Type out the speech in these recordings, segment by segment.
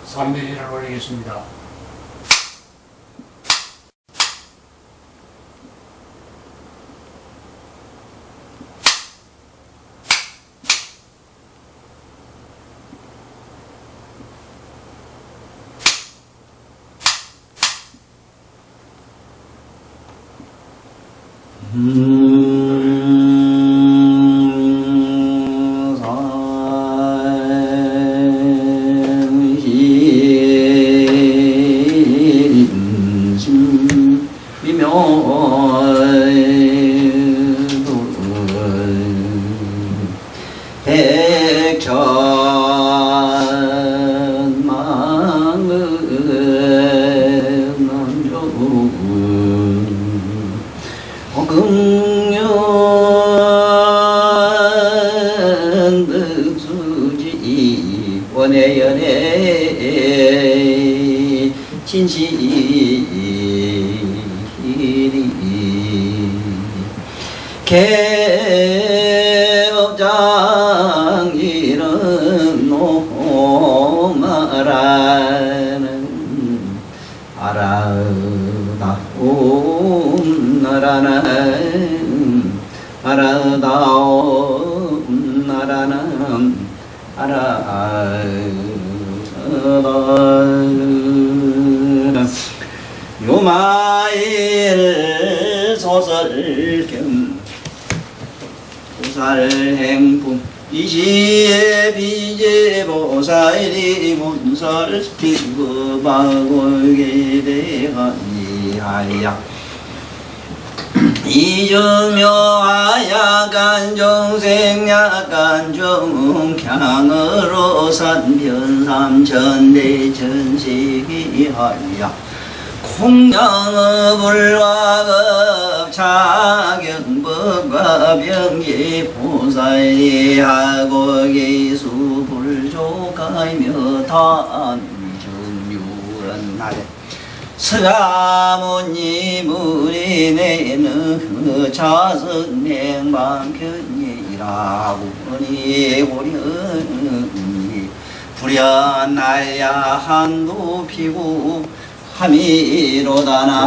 삼매리를 올리겠습니다. 원해연해 진실이 개업장이는 노마라는 아라다옴 나라는 아라다옴 나라는 요마일 소설경 보살행품 이시에 비제 보살이 문설 비구바골게 대하니하야 이주묘하 약간 정생 약간 정향으로 산변삼천대 천식이하야 공양의 불과급 차경법과 병기 보살이하고 기수 불조가이며 단정유한 날에 서가모니 무리내는 자선행방편이라고 니 호련이 불연나야 한도 피고 함이로다나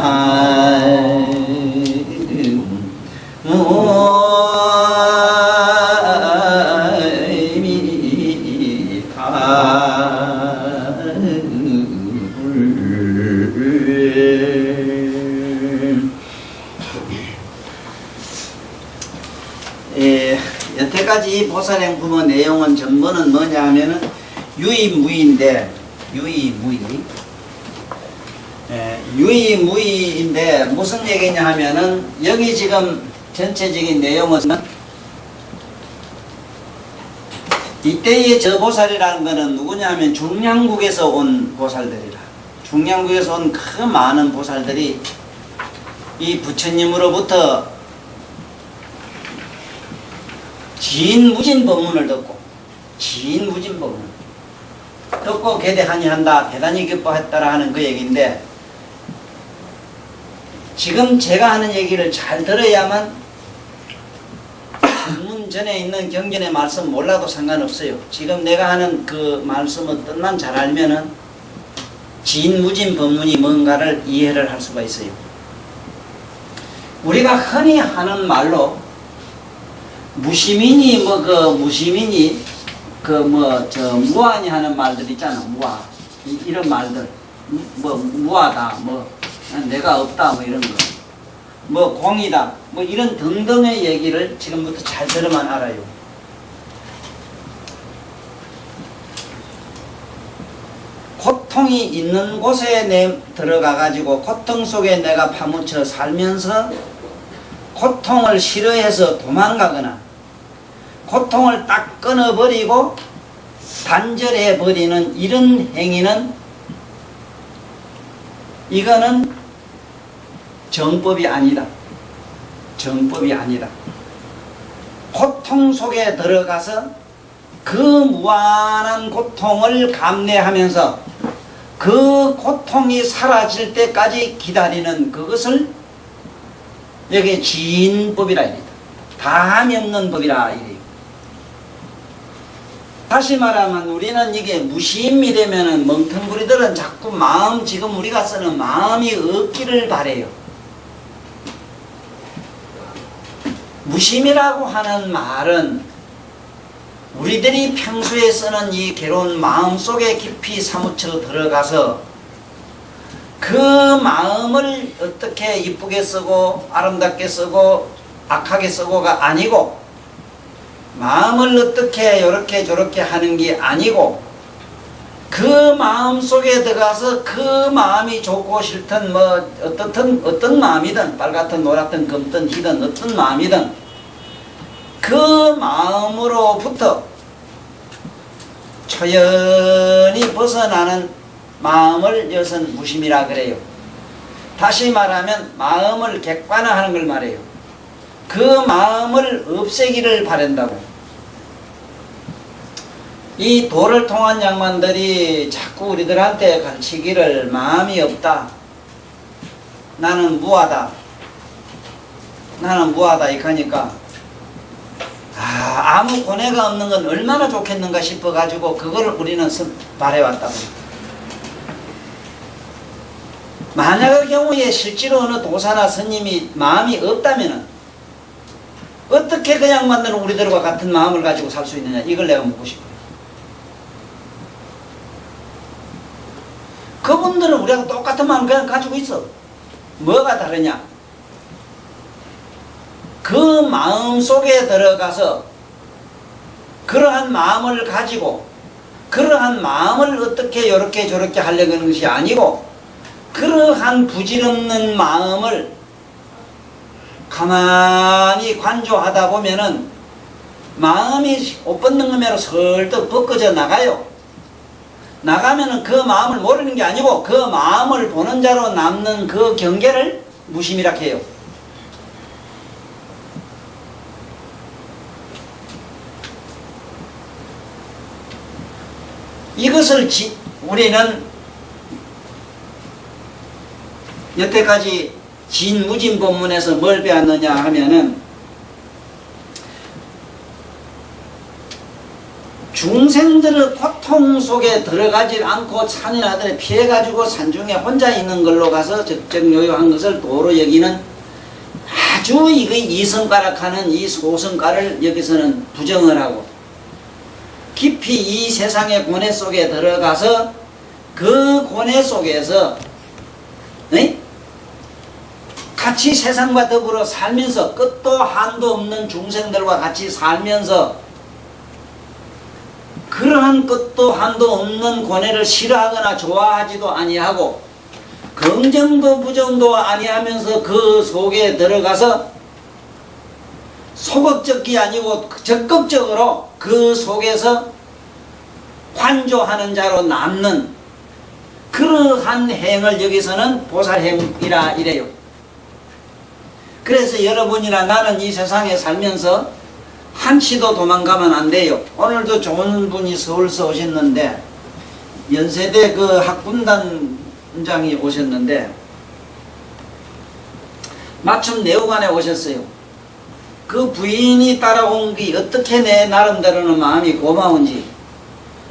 여태까지 보살행품의 내용은 전부는 뭐냐 하면은 유의무의인데 유의무의인데 무슨 얘기냐 하면은 여기 지금 전체적인 내용은 이때의 저 보살이라는 거는 누구냐 하면 중량국에서 온 보살들이라. 중량국에서 온 그 많은 보살들이 이 부처님으로부터 진무진 법문을 듣고 진무진 법문 듣고 개대하니한다 대단히 기뻐했다라 하는 그 얘기인데 지금 제가 하는 얘기를 잘 들어야만 법문 전에 있는 경전의 말씀 몰라도 상관없어요. 지금 내가 하는 그 말씀의 뜻만 잘 알면은 진무진 법문이 뭔가를 이해를 할 수가 있어요. 우리가 흔히 하는 말로 무시민이 무시민이 무아니 하는 말들 있잖아. 무아 이런 말들 무아다 내가 없다 이런 거 공이다 이런 등등의 얘기를 지금부터 잘 들으면 알아요. 고통이 있는 곳에 들어가 가지고 고통 속에 내가 파묻혀 살면서 고통을 싫어해서 도망가거나 고통을 딱 끊어버리고 단절해버리는 이런 행위는 이거는 정법이 아니다. 정법이 아니다. 고통 속에 들어가서 그 무한한 고통을 감내하면서 그 고통이 사라질 때까지 기다리는 그것을 여기 진법이라 이래요. 다함이 없는 법이라 이래요. 다시 말하면 우리는 이게 무심이 되면은 멍텅구리들은 자꾸 마음, 지금 우리가 쓰는 마음이 없기를 바래요. 무심이라고 하는 말은 우리들이 평소에 쓰는 이 괴로운 마음 속에 깊이 사무쳐 들어가서 그 마음을 어떻게 이쁘게 쓰고 아름답게 쓰고 악하게 쓰고가 아니고, 마음을 어떻게 요렇게 저렇게 하는 게 아니고, 그 마음 속에 들어가서 그 마음이 좋고 싫든 뭐 어떤 마음이든 빨갛든 노랗든 검든 희든 어떤 마음이든 그 마음으로부터 초연히 벗어나는 마음을 여기서는 무심이라 그래요. 다시 말하면 마음을 객관화하는 걸 말해요. 그 마음을 없애기를 바란다고. 이 도를 통한 양반들이 자꾸 우리들한테 가르치기를 마음이 없다, 나는 무하다, 나는 무하다 이러니까 아무 고뇌가 없는 건 얼마나 좋겠는가 싶어가지고 그거를 우리는 말해왔다고. 만약의 경우에 실제로 어느 도사나 스님이 마음이 없다면 어떻게 그 양반들은 우리들과 같은 마음을 가지고 살 수 있느냐, 이걸 내가 묻고 싶어요. 그분들은 우리하고 똑같은 마음을 그냥 가지고 있어. 뭐가 다르냐? 그 마음 속에 들어가서 그러한 마음을 가지고 그러한 마음을 어떻게 요렇게 저렇게 하려고 하는 것이 아니고, 그러한 부질없는 마음을 가만히 관조하다 보면은 마음이 옷 벗는 것매로 설득 벗겨져 나가요. 나가면은 그 마음을 모르는 게 아니고 그 마음을 보는 자로 남는 그 경계를 무심이라 해요. 이것을 우리는 여태까지 진무진 법문에서 뭘 배웠느냐 하면은, 중생들의 고통 속에 들어가지 않고 산이나들에 피해가지고 산중에 혼자 있는 걸로 가서 적정요요한 것을 도로 여기는 아주 이성가락하는 이 소성가를 여기서는 부정을 하고, 깊이 이 세상의 고뇌 속에 들어가서 그 고뇌 속에서 같이 세상과 더불어 살면서 끝도 한도 없는 중생들과 같이 살면서 그러한 끝도 한도 없는 고뇌를 싫어하거나 좋아하지도 아니하고 긍정도 부정도 아니하면서 그 속에 들어가서 소극적이 아니고 적극적으로 그 속에서 관조하는 자로 남는 그러한 행을 여기서는 보살행이라 이래요. 그래서 여러분이나 나는 이 세상에 살면서 한치도 도망가면 안 돼요. 오늘도 좋은 분이 서울서 오셨는데, 연세대 그 학군단장이 오셨는데 마침 내후관에 오셨어요. 그 부인이 따라온 게 어떻게 내 나름대로는 마음이 고마운지,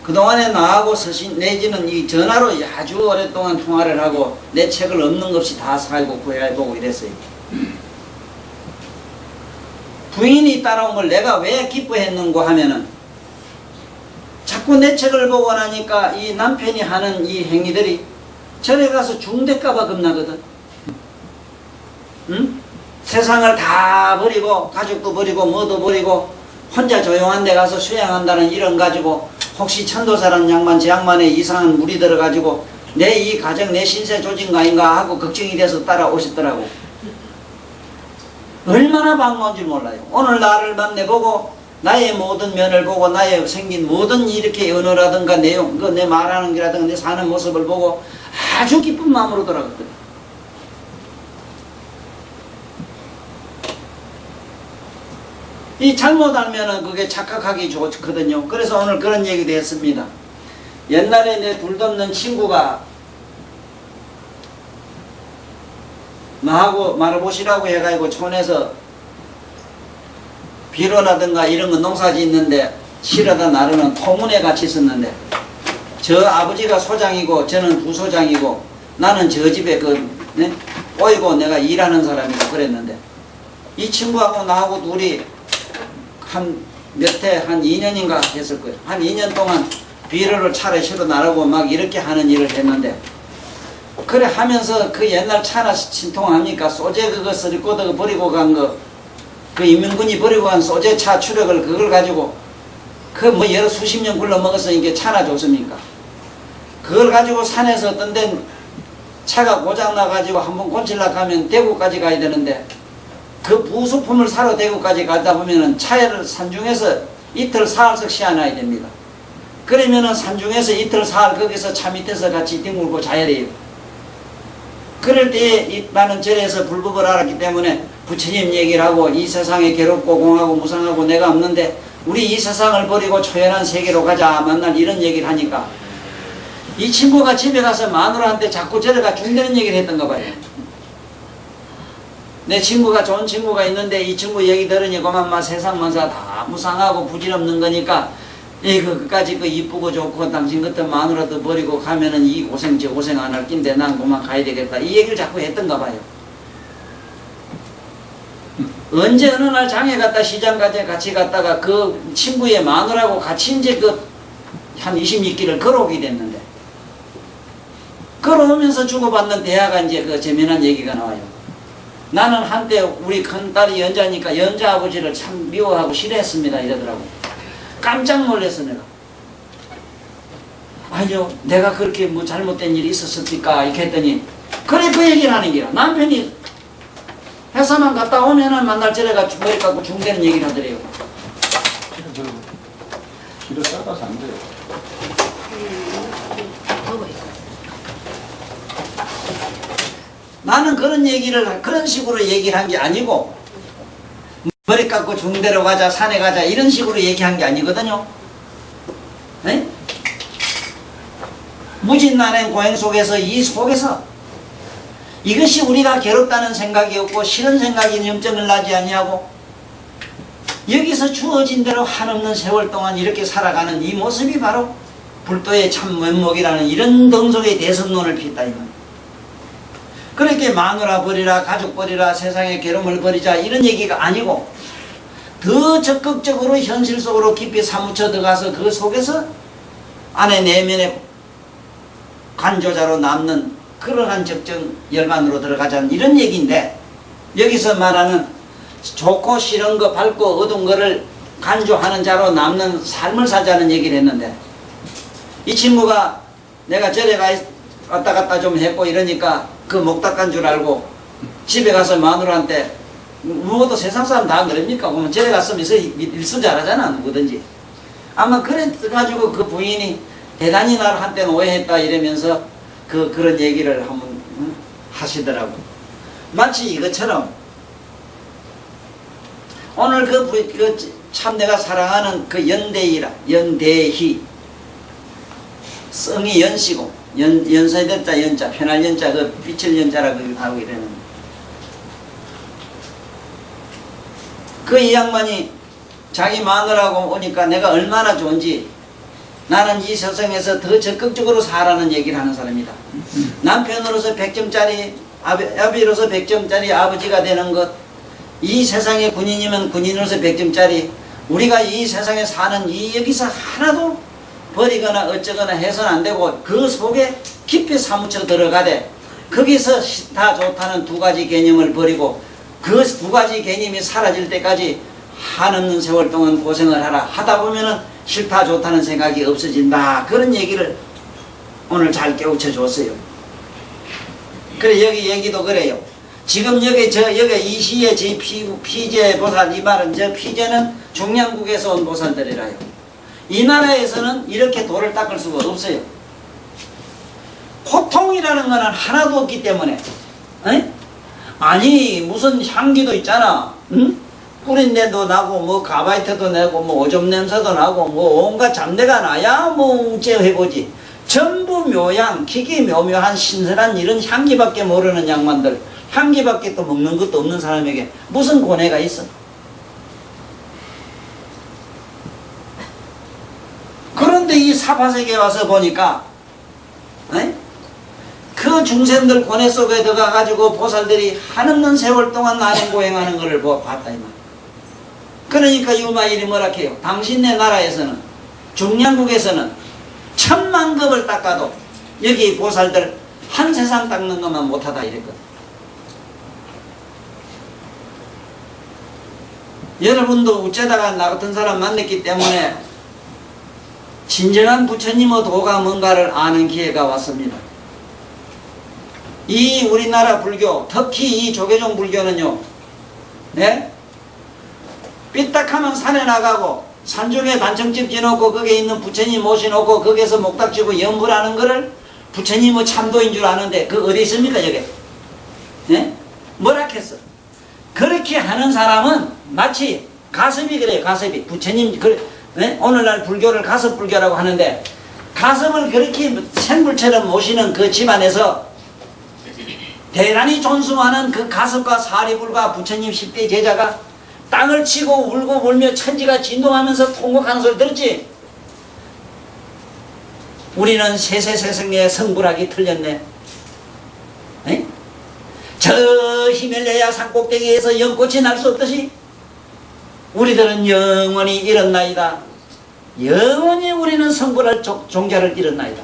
그동안에 나하고 서신 내지는 이 전화로 아주 오랫동안 통화를 하고 내 책을 없는 것 없이 다 살고 구해보고 이랬어요. 부인이 따라온 걸 내가 왜 기뻐했는고 하면은, 자꾸 내 책을 보고 나니까 이 남편이 하는 이 행위들이 절에 가서 중대가봐 겁나거든. 응? 세상을 다 버리고 가족도 버리고 뭐도 버리고 혼자 조용한 데 가서 수양한다는 이런 가지고 혹시 천도사라는 양반 제 양반에 이상한 물이 들어가지고 내 이 가정 내 신세 조진가 아닌가 하고 걱정이 돼서 따라오셨더라고. 얼마나 반가운지 몰라요. 오늘 나를 만나보고 나의 모든 면을 보고 나의 생긴 모든 이렇게 언어라든가 내용, 그 내 말하는 게라든가 내 사는 모습을 보고 아주 기쁜 마음으로 돌아갔거든. 이 잘못 알면은 그게 착각하기 좋거든요. 그래서 오늘 그런 얘기도 했습니다. 옛날에 내 둘없는 친구가 나하고 말해보시라고 해가지고 촌에서 비료라든가 이런 거 농사 짓는데 실어다 나르는 토문에 같이 있었는데 저 아버지가 소장이고 저는 부소장이고 나는 저 집에 네? 꼬이고 내가 일하는 사람이고 그랬는데 이 친구하고 나하고 둘이 한 몇 해, 한 2년인가 했을 거예요. 한 2년 동안 비료를 차례 실어 나르고 막 이렇게 하는 일을 했는데 그래 하면서 그 옛날 차나 신통합니까? 소재 그거 쓰리꼬드 버리고 간 거 그 인민군이 버리고 간 소재 차 추력을 그걸 가지고 그 뭐 여러 수십 년 굴러 먹어서 이게 차나 좋습니까? 그걸 가지고 산에서 어떤 데는 차가 고장나 가지고 한번 고치려고 하면 대구까지 가야 되는데 그 부수품을 사러 대구까지 가다 보면은 차를 산중에서 이틀 사흘씩 쉬어놔야 됩니다. 그러면은 산중에서 이틀 사흘 거기서 차 밑에서 같이 뒹굴고 자야 돼요. 그럴 때 나는 절에서 불법을 알았기 때문에 부처님 얘기를 하고 이 세상에 괴롭고 공하고 무상하고 내가 없는데 우리 이 세상을 버리고 초연한 세계로 가자 만날 이런 얘기를 하니까 이 친구가 집에 가서 마누라한테 자꾸 저래가 중대는 얘기를 했던가 봐요. 내 친구가 좋은 친구가 있는데 이 친구 얘기 들으니 그만 세상 만사 다 무상하고 부질없는 거니까 그까지 그 이쁘고 좋고 당신 같은 마누라도 버리고 가면은 이 고생 저 고생 안 할 낀데 난 그만 가야 되겠다 이 얘기를 자꾸 했던가 봐요. 언제 어느 날 장에 갔다 시장까지 같이 갔다가 그 친구의 마누라하고 같이 이제 그 한 20리길을 걸어오게 됐는데 걸어오면서 주고받는 대화가 이제 그 재미난 얘기가 나와요. 나는 한때 우리 큰딸이 연자니까 연자 아버지를 참 미워하고 싫어했습니다 이러더라고. 깜짝 놀랐어 내가. 아니요 내가 그렇게 뭐 잘못된 일이 있었습니까 이렇게 했더니 그래 그 얘기를 하는 게야. 남편이 회사만 갔다 오면은 만날 저래가 머리 깎고 중대는 얘기를 하더래요. 기도 작아서 안 돼요. 나는 그런 식으로 얘기를 한 게 아니고 머리 깎고 중대로 가자 산에 가자 이런 식으로 얘기한 게 아니거든요. 네? 무진난행 고행 속에서 이 속에서 이것이 우리가 괴롭다는 생각이 없고 싫은 생각이 염증을 나지 아니하고 여기서 주어진 대로 한없는 세월 동안 이렇게 살아가는 이 모습이 바로 불도의 참 면목이라는 이런 등속의 대선론을 피했다 이 말. 그렇게 마누라 버리라 가족 버리라 세상의 괴로움을 버리자 이런 얘기가 아니고 더 적극적으로 현실 속으로 깊이 사무쳐 들어가서 그 속에서 안에 내면의 간조자로 남는 그러한 적정 열반으로 들어가자는 이런 얘기인데 여기서 말하는 좋고 싫은 거 밝고 어두운 거를 간조하는 자로 남는 삶을 살자는 얘기를 했는데 이 친구가 내가 절에 왔다 갔다 좀 했고 이러니까 그 목 닦은 줄 알고 집에 가서 마누라한테 누구도 세상 사람 다 그럽니까? 그러면 절에 갔으면 일수 잘하잖아 누구든지. 아마 그래가지고 그 부인이 대단히 나를 한때는 오해했다 이러면서 그런 얘기를 한번 하시더라고. 마치 이것처럼 오늘 참 내가 사랑하는 그 연대희 성이 연시고 연세대자 연자 편할 연자 그 빛을 연자라고 하고 이러는 그 이 양반이 자기 마누라고 오니까 내가 얼마나 좋은지 나는 이 세상에서 더 적극적으로 살아는 얘기를 하는 사람이다. 남편으로서 100점짜리 아비로서 100점짜리 아버지가 되는 것, 이 세상의 군인이면 군인으로서 100점짜리 우리가 이 세상에 사는 이 여기서 하나도 버리거나 어쩌거나 해서는 안 되고 그 속에 깊이 사무쳐 들어가되 거기서 싫다 좋다는 두 가지 개념을 버리고 그 두 가지 개념이 사라질 때까지 한없는 세월 동안 고생을 하라 하다 보면은 싫다 좋다는 생각이 없어진다 그런 얘기를 오늘 잘 깨우쳐 줬어요. 그래 여기 얘기도 그래요. 지금 여기 이 시에 제 피제 보살 이 말은 저 피제는 중량국에서 온 보살들이라요. 이 나라에서는 이렇게 돌을 닦을 수가 없어요. 호통이라는 거는 하나도 없기 때문에 아니 무슨 향기도 있잖아. 응? 뿌린내도 나고 뭐 가바이트도 내고 뭐 오줌 냄새도 나고 뭐 온갖 잡내가 나야 뭐 어째 해보지. 전부 묘양 기기 묘묘한 신선한 이런 향기밖에 모르는 양반들 향기밖에 또 먹는 것도 없는 사람에게 무슨 고뇌가 있어. 사파세계에 와서 보니까 그 중생들 고뇌 속에 들어가가지고 보살들이 한없는 세월 동안 난행고행하는 것을 봤다 이 말. 그러니까 유마일이 뭐라 해요? 당신네 나라에서는 중량국에서는 10,000급을 닦아도 여기 보살들 한 세상 닦는 것만 못하다 이랬거든. 여러분도 어쩌다가 나 같은 사람 만났기 때문에 진정한 부처님의 도가 뭔가를 아는 기회가 왔습니다. 이 우리나라 불교, 특히 이 조계종 불교는요, 삐딱하면 산에 나가고 산중에 단청집 지놓고 거기에 있는 부처님 모셔놓고 거기에서 목닥지고 염불하는 거를 부처님의 참도인 줄 아는데 그 어디 있습니까 저게? 뭐라 했어? 그렇게 하는 사람은 마치 가섭이 그래요. 가섭이 부처님 오늘날 불교를 가섭불교라고 하는데 가섭을 그렇게 생불처럼 모시는 그 집안에서 대단히 존숭하는 그 가섭과 사리불과 부처님 10대 제자가 땅을 치고 울고 울며 천지가 진동하면서 통곡하는 소리 들었지? 우리는 세세세성의 성불하기 틀렸네. 저 히말라야 산꼭대기에서 연꽃이 날 수 없듯이 우리들은 영원히 잃었나이다. 영원히 우리는 성불할 종자를 잃었나이다.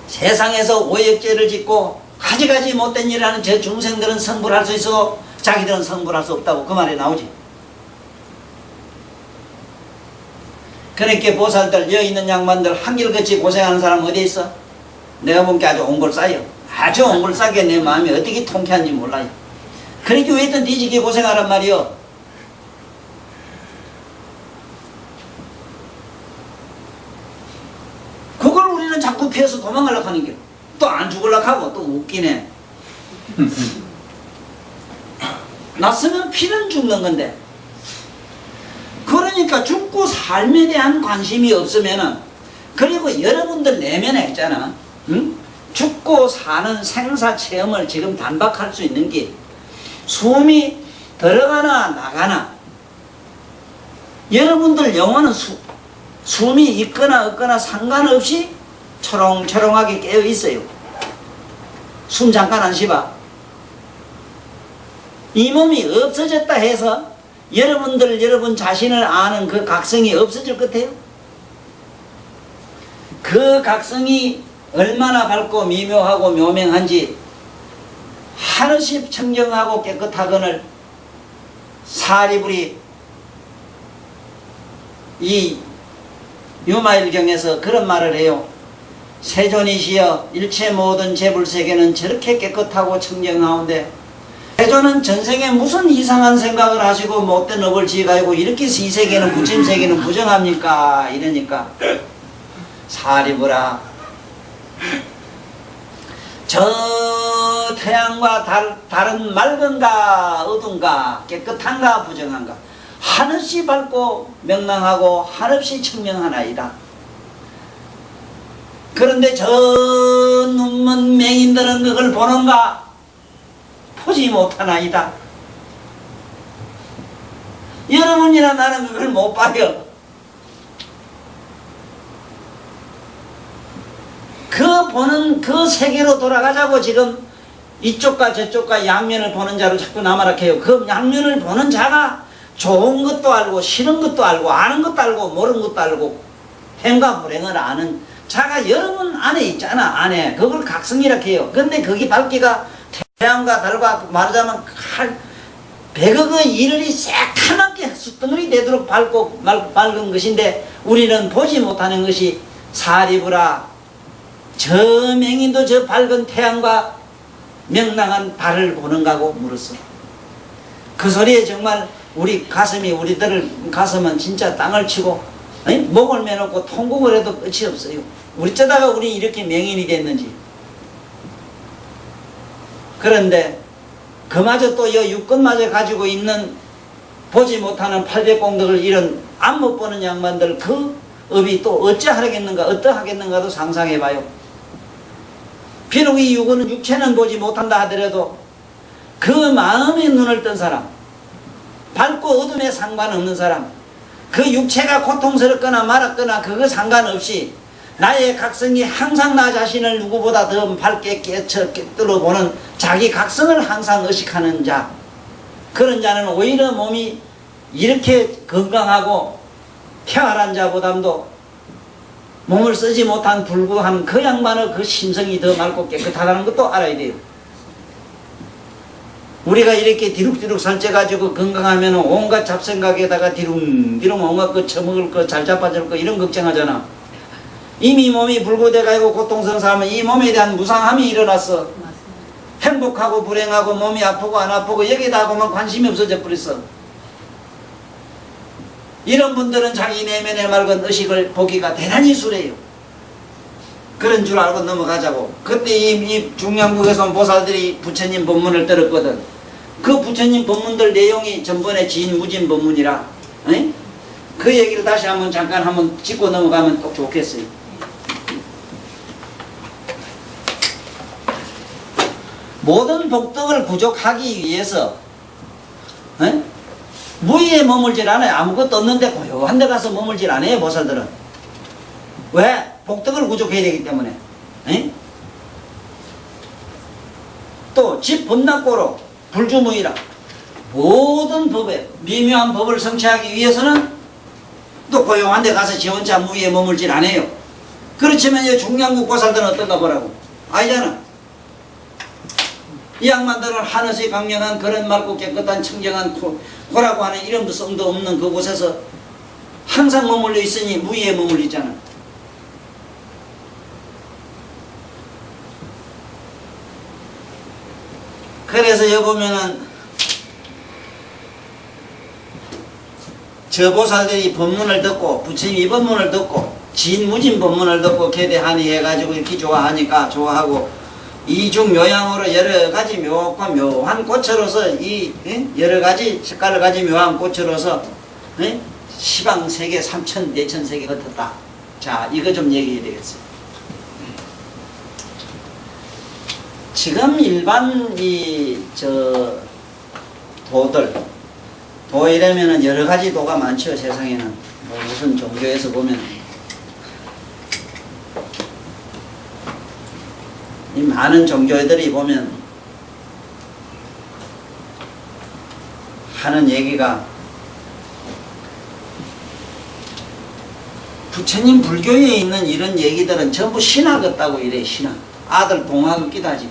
세상에서 오역죄를 짓고 가지가지 못된 일을 하는 저 중생들은 성불할 수 있어 자기들은 성불할 수 없다고 그 말이 나오지. 그러니까 보살들 여기 있는 양반들 한결같이 고생하는 사람 어디 있어? 내가 본 게 아주 옹골싸요. 아주 옹골싸게 내 마음이 어떻게 통쾌한지 몰라요. 그러니까 왜 있든 뒤지게 고생하란 말이요. 그걸 우리는 자꾸 피해서 도망가려고 하는 게 또 안 죽으려고 하고 또 웃기네. 났으면 피는 죽는 건데 그러니까 죽고 삶에 대한 관심이 없으면은 그리고 여러분들 내면에 있잖아. 죽고 사는 생사 체험을 지금 단박할 수 있는 게 숨이 들어가나 나가나 여러분들 영혼은 숨이 있거나 없거나 상관없이 초롱초롱하게 깨어 있어요. 숨 잠깐 안 쉬봐. 이 몸이 없어졌다 해서 여러분 자신을 아는 그 각성이 없어질 것 같아요? 그 각성이 얼마나 밝고 미묘하고 묘명한지 하늘씩 청정하고 깨끗하거늘 사리불이 이 유마일경에서 그런 말을 해요. 세존이시여 일체 모든 재불세계는 저렇게 깨끗하고 청정하온데 세존은 전생에 무슨 이상한 생각을 하시고 못된 업을 지어가지고 이렇게 이 세계는 부침세계는 부정합니까? 이러니까 사리불아 저 태양과 달은 맑은가 어두운가 깨끗한가 부정한가 한없이 밝고 명랑하고 한없이 청명하나이다. 그런데 저 눈먼 맹인들은 그걸 보는가? 보지 못하나이다. 여러분이나 나는 그걸 못 봐요. 그 보는 그 세계로 돌아가자고 지금 이쪽과 저쪽과 양면을 보는 자로 자꾸 나무락해요. 그 양면을 보는 자가 좋은 것도 알고 싫은 것도 알고 아는 것도 알고 모르는 것도 알고 행과 불행을 아는 자가 여러분 안에 있잖아. 안에 그걸 각성이라 해요. 근데 거기 밝기가 태양과 달과 말하자면 100억의 이늘이 새카맣게 숯덩어리 되도록 밝고 맑은 것인데 우리는 보지 못하는 것이 사리불아 저 맹인도 저 밝은 태양과 명랑한 달을 보는가고 물었어. 그 소리에 정말 우리 가슴이 우리들 가슴은 진짜 땅을 치고 목을 매놓고 통곡을 해도 끝이 없어요. 우리 쩌다가 우리 이렇게 맹인이 됐는지. 그런데 그마저 또 이 육건마저 가지고 있는 보지 못하는 800공덕을 이런 안 못 보는 양반들 그 업이 또 어찌하겠는가 어떠하겠는가도 상상해봐요. 비록 이 육은 육체는 보지 못한다 하더라도 그 마음의 눈을 뜬 사람 밝고 어둠에 상관없는 사람 그 육체가 고통스럽거나 말았거나 그거 상관없이 나의 각성이 항상 나 자신을 누구보다 더 밝게 뚫어보는 자기 각성을 항상 의식하는 자, 그런 자는 오히려 몸이 이렇게 건강하고 쾌활한 자보다도 몸을 쓰지 못한 불구한 그 양반의 그 심성이 더 맑고 깨끗하다는 것도 알아야 돼요. 우리가 이렇게 뒤룩뒤룩 살쪄가지고 건강하면 온갖 잡생각에다가 뒤룩뒤룩 온갖 거 처먹을 거 잘 잡아줄 거 이런 걱정하잖아. 이미 몸이 불구돼가지고 고통스러워하면 이 몸에 대한 무상함이 일어났어. 행복하고 불행하고 몸이 아프고 안 아프고 여기다 하고만 관심이 없어져 버렸어. 이런 분들은 자기 내면의 맑은 의식을 보기가 대단히 수레요. 그런 줄 알고 넘어가자고. 그때 이 중량국에서 온 보살들이 부처님 법문을 들었거든. 그 부처님 법문들 내용이 전번에 지인무진 법문이라 에이? 그 얘기를 다시 한번 잠깐 한번 짚고 넘어가면 또 좋겠어요. 모든 복덕을 부족하기 위해서 에이? 무의에 머물질 않아요. 아무것도 없는데 고요한 데 가서 머물질 않아요. 보살들은. 왜? 복덕을 부족해야 되기 때문에. 또 집 법락고로 불주무이라 모든 법에 미묘한 법을 성취하기 위해서는 또 고요한 데 가서 지 혼자 무의에 머물질 않아요. 그렇지만 이 중량국 보살들은 어떤가 보라고. 아니잖아. 이 양반들은 하늘의 강력한 그런 맑고 깨끗한 청정한 고라고 하는 이름도 성도 없는 그곳에서 항상 머물러 있으니 무의에 머물러 있잖아. 그래서 여기 보면은 저 보살들이 법문을 듣고 부처님이 법문을 듣고 진무진 법문을 듣고 개대하니 해가지고 이렇게 좋아하니까 좋아하고 이중 요양으로 여러 가지 묘과 묘한 꽃으로서 이 여러 가지 색깔을 가진 묘한 꽃으로서 시방 세계 3천 4천 세계 흩었다. 자, 이거 좀 얘기해야 되겠어요. 지금 일반 도이라면은 여러 가지 도가 많죠. 세상에는 뭐 무슨 종교에서 보면 이 많은 종교들이 보면 하는 얘기가 부처님 불교에 있는 이런 얘기들은 전부 신화 같다고 이래. 신화. 아들 동화 같기도 하지.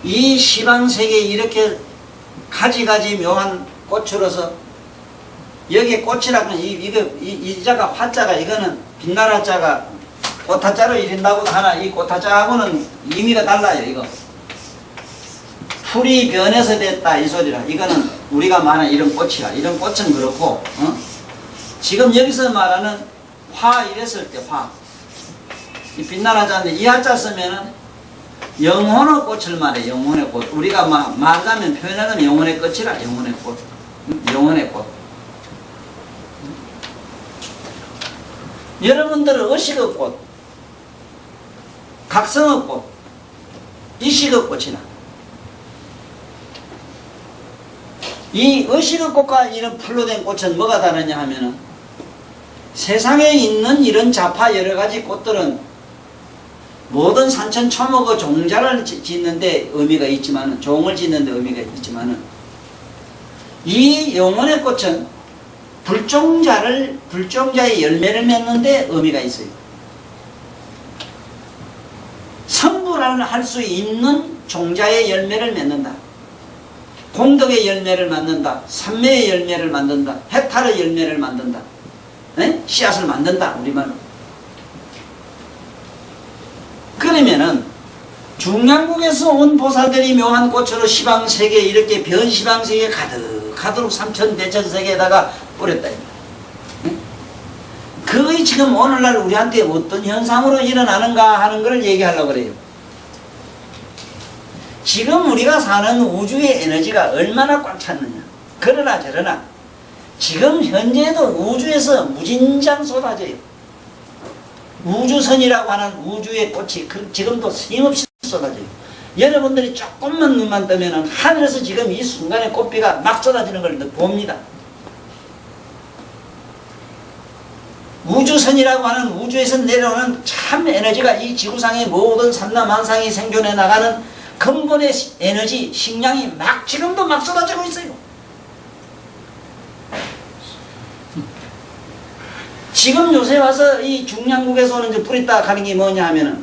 이 시방세계에 이렇게 가지가지 묘한 꽃으로서 여기에 꽃이라고 이 자가 화자가 이거는 빛나라 자가 꽃화자로 이른다고도 하나 이 꽃화자하고는 의미가 달라요. 이거 풀이 변해서 됐다 이 소리라. 이거는 우리가 말하는 이런 꽃이라. 이런 꽃은 그렇고 지금 여기서 말하는 화 이랬을 때 화 이 빛나라 자인데 이 하자 쓰면은 영혼의 꽃을 말해. 영혼의 꽃. 우리가 말하면 표현하면 영혼의 꽃이라. 영혼의 꽃. 영혼의 꽃. 여러분들은 의식의 꽃, 각성의 꽃, 이식의 꽃이나 이 의식의 꽃과 이런 풀로 된 꽃은 뭐가 다르냐 하면은 세상에 있는 이런 자파 여러 가지 꽃들은 모든 산천 초목의 종자를 짓는데 의미가 있지만은 종을 짓는데 의미가 있지만은 이 영혼의 꽃은 불종자의 열매를 맺는데 의미가 있어요. 성불을 할 수 있는 종자의 열매를 맺는다. 공덕의 열매를 만든다. 삼매의 열매를 만든다. 해탈의 열매를 만든다. 네? 씨앗을 만든다. 우리말로. 그러면은 중량국에서 온 보살들이 묘한 꽃으로 시방세계 이렇게 변시방세계 가득하도록 3천 대천세계에다가 뿌렸다. 그게 지금 오늘날 우리한테 어떤 현상으로 일어나는가 하는 것을 얘기하려고 그래요. 지금 우리가 사는 우주의 에너지가 얼마나 꽉 찼느냐. 그러나 저러나 지금 현재도 우주에서 무진장 쏟아져요. 우주선이라고 하는 우주의 꽃이 지금도 스님없이 쏟아져요. 여러분들이 조금만 눈만 뜨면은 하늘에서 지금 이 순간에 꽃비가 막 쏟아지는 걸 봅니다. 우주선이라고 하는 우주에서 내려오는 참 에너지가 이 지구상의 모든 삼라만상이 생존해 나가는 근본의 에너지, 식량이 막 지금도 막 쏟아지고 있어요. 지금 요새 와서 이 중량국에서 오는 저 뿌리따 가는 게 뭐냐 하면은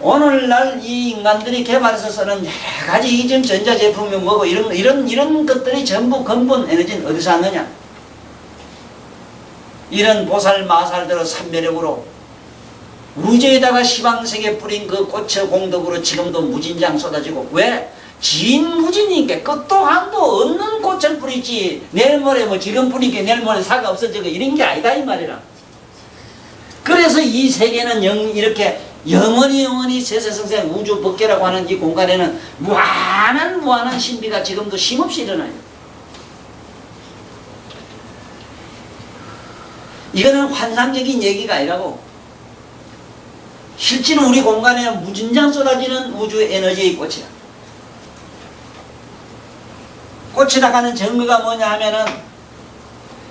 오늘날 이 인간들이 개발해서 쓰는 여러 가지 이 지금 전자제품이 뭐고 이런 것들이 전부 근본 에너지는 어디서 왔느냐? 이런 보살 마살대로 삼매력으로 우주에다가 시방색에 뿌린 그 꽃의 공덕으로 지금도 무진장 쏟아지고 왜? 진무진이니까 끝도 한도 없는 꽃을 뿌리지 내일 모레 뭐 지금 뿌리니까 내일 모레 사가 없어지고 이런 게 아니다 이 말이라. 그래서 이 세계는 이렇게 영원히 세세성생 우주 법계라고 하는 이 공간에는 무한한 신비가 지금도 쉼없이 일어나요. 이거는 환상적인 얘기가 아니라고 실제로 우리 공간에 무진장 쏟아지는 우주 에너지의 꽃이야. 꽃이 나가는 증거가 뭐냐 하면은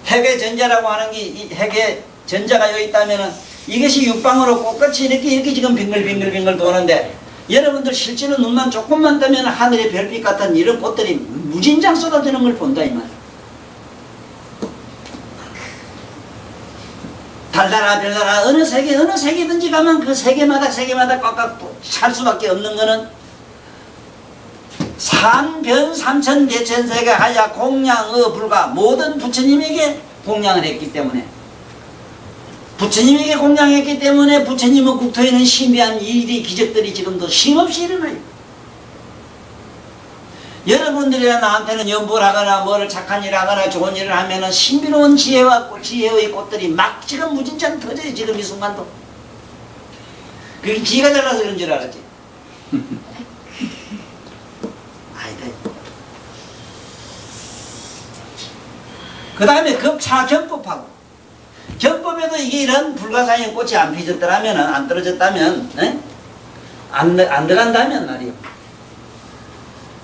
핵의 전자라고 하는 게 이 핵의 전자가 여기 있다면은 이것이 육방으로 꽃같이 이렇게 지금 빙글빙글 도는데 여러분들 실제로 눈만 조금만 뜨면 하늘의 별빛 같은 이런 꽃들이 무진장 쏟아지는 걸 본다 이 말이야. 달달아 별달아 어느 세계든지 가면 그 세계마다 꽉꽉 찰 수밖에 없는 거는 산변 삼천 대천세계 하야 공양의 불가 모든 부처님에게 공양을 했기 때문에 부처님에게 공양했기 때문에 부처님의 국토에는 신비한 일이 기적들이 지금도 쉼없이 일어나요. 여러분들이나 나한테는 연보를 하거나 뭐를 착한 일을 하거나 좋은 일을 하면은 신비로운 지혜의 꽃들이 막 지금 무진장 터져요. 지금 이 순간도. 그게 지가 잘나서 그런 줄 알았지. 아니다. 그 다음에 급차 견법하고 견법에도 이게 이런 불가사의 꽃이 안 피졌더라면 안 떨어졌다면 안 들어간다면 말이요.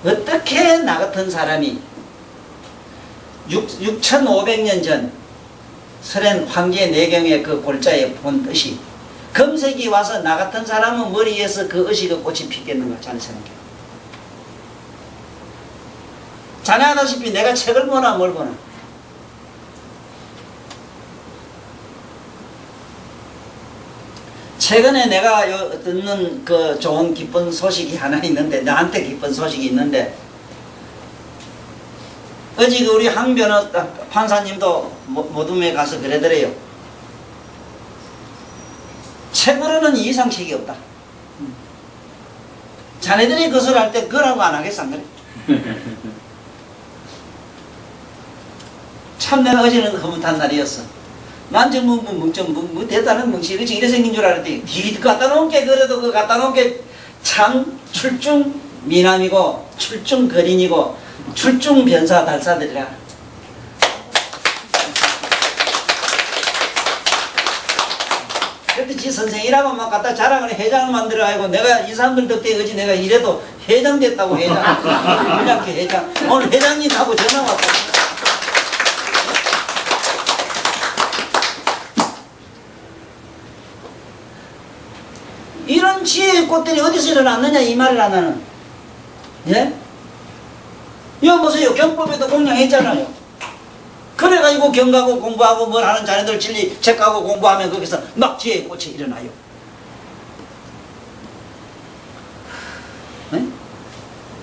어떻게 나 같은 사람이 6500년 전 설엔 황제 내경의 그 골자에 본 뜻이 금색이 와서 나 같은 사람은 머리에서 그 의식의 꽃이 피겠는가 자네 생각해. 자네 아다시피 내가 책을 보나 뭘 보나 최근에 내가 듣는 그 좋은 기쁜 소식이 하나 있는데 나한테 기쁜 소식이 있는데 어제 그 우리 황 판사님도 모둠에 가서 그러더래요. 책으로는 이상책이 없다. 자네들이 그 소리 할 때 그거라고 안 하겠어 안 그래? 참 내가 어제는 흐뭇한 날이었어. 난 정말 뭐 대단한 멍실이 이래 생긴 줄 알았더니 니 갖다 놓은 게 그래도 그 갖다 놓은 게 참 출중 미남이고 출중 거린이고 출중 변사 달사들이라. 그때 지 선생이라고 막 갖다 자랑을 회장을 만들어가지고 내가 이 사람들 덕분에 어제 내가 이래도 회장 됐다고 회장. 그냥 회장. 오늘 회장님하고 전화 왔거든. 이런 지혜의 꽃들이 어디서 일어났느냐 이 말을 하나는 예? 이거 보세요. 경법에도 공양했잖아요. 그래가지고 경가고 공부하고 뭘 하는 자네들 진리 책하고 공부하면 거기서 막 지혜의 꽃이 일어나요. 예?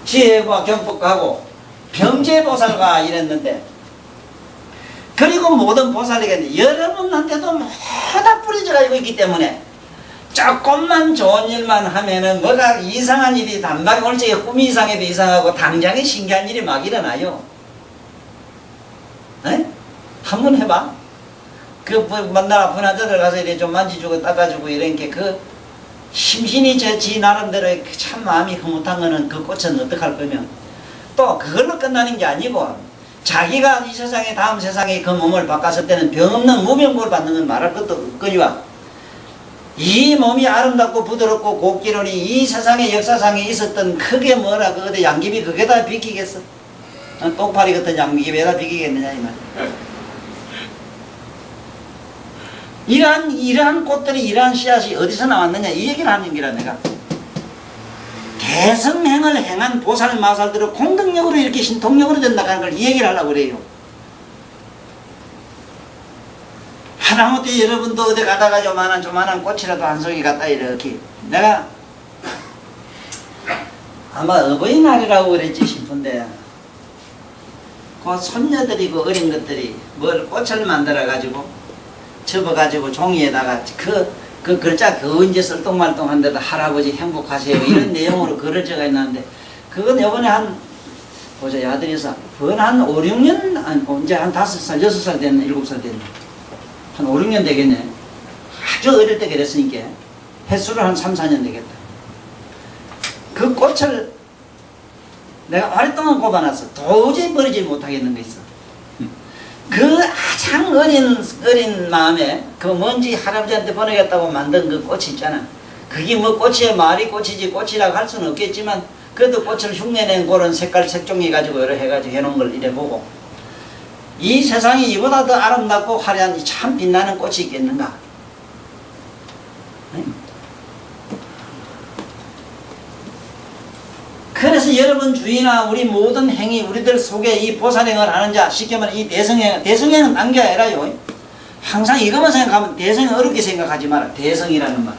지혜와 경법하고 병제보살과 이랬는데 그리고 모든 보살에게 여러분한테도 모두 뿌려져 있기 때문에 조금만 좋은 일만 하면은 뭐가 이상한 일이 단박에 오늘 저기 꿈이 이상해도 이상하고 당장에 신기한 일이 막 일어나요. 에? 한번 해봐. 그 만나 아픈 환자들 가서 이렇게 좀 만지주고 닦아주고 이런 게 그 심신이 지 나름대로 참 마음이 흐뭇한 거는 그 꽃은 어떡할 거면 또 그걸로 끝나는 게 아니고 자기가 이 세상에 다음 세상에 그 몸을 바꿨을 때는 병 없는 무병복을 받는 건 말할 것도 없거니와 이 몸이 아름답고 부드럽고 곱기로니 이 세상의 역사상에 있었던 크게 뭐라 그 어디 양귀비 그게다 비키겠어? 똥파리 같은 양귀비에다 비키겠느냐 이 말. 이러한 꽃들이 이러한 씨앗이 어디서 나왔느냐 이 얘기를 하는 기라 내가. 대성행을 행한 보살 마살들을 공덕력으로 이렇게 신통력으로 된다는 걸 이 얘기를 하려고 그래요. 하다못해 여러분도 어디 가다가 조만한 꽃이라도 한 송이 갖다 이렇게 내가 아마 어버이날이라고 그랬지 싶은데 그 손녀들이 그 어린 것들이 뭘 꽃을 만들어 가지고 접어 가지고 종이에다가 그 글자 그거 이제 설똥말똥한데도 할아버지 행복하세요 이런 내용으로 글을 적어 있는데 그건 요번에 한 보자 아들이서 그건 한 5, 6년 이제 한 5살 6살 됐네 7살 됐네 한 5, 6년 되겠네. 아주 어릴 때 그랬으니까 횟수를 한 3, 4년 되겠다. 그 꽃을 내가 오랫동안 꼽아놨어. 도저히 버리지 못하겠는 거 있어. 그 가장 어린 마음에 그 뭔지 할아버지한테 보내겠다고 만든 그 꽃이 있잖아. 그게 뭐 꽃이야 말이 꽃이지 꽃이라고 할 수는 없겠지만 그래도 꽃을 흉내낸 그런 색깔 색종이 가지고 여러 해가지고 해놓은 걸 이래 보고 이 세상에 이보다 더 아름답고 화려한 참 빛나는 꽃이 있겠는가? 그래서 여러분 주위나 우리 모든 행위 우리들 속에 이 보살행을 하는 자 쉽게 말하면 이 대성행은 딴 게 아니라요. 항상 이것만 생각하면 대성행 어렵게 생각하지 마라. 대성이라는 말.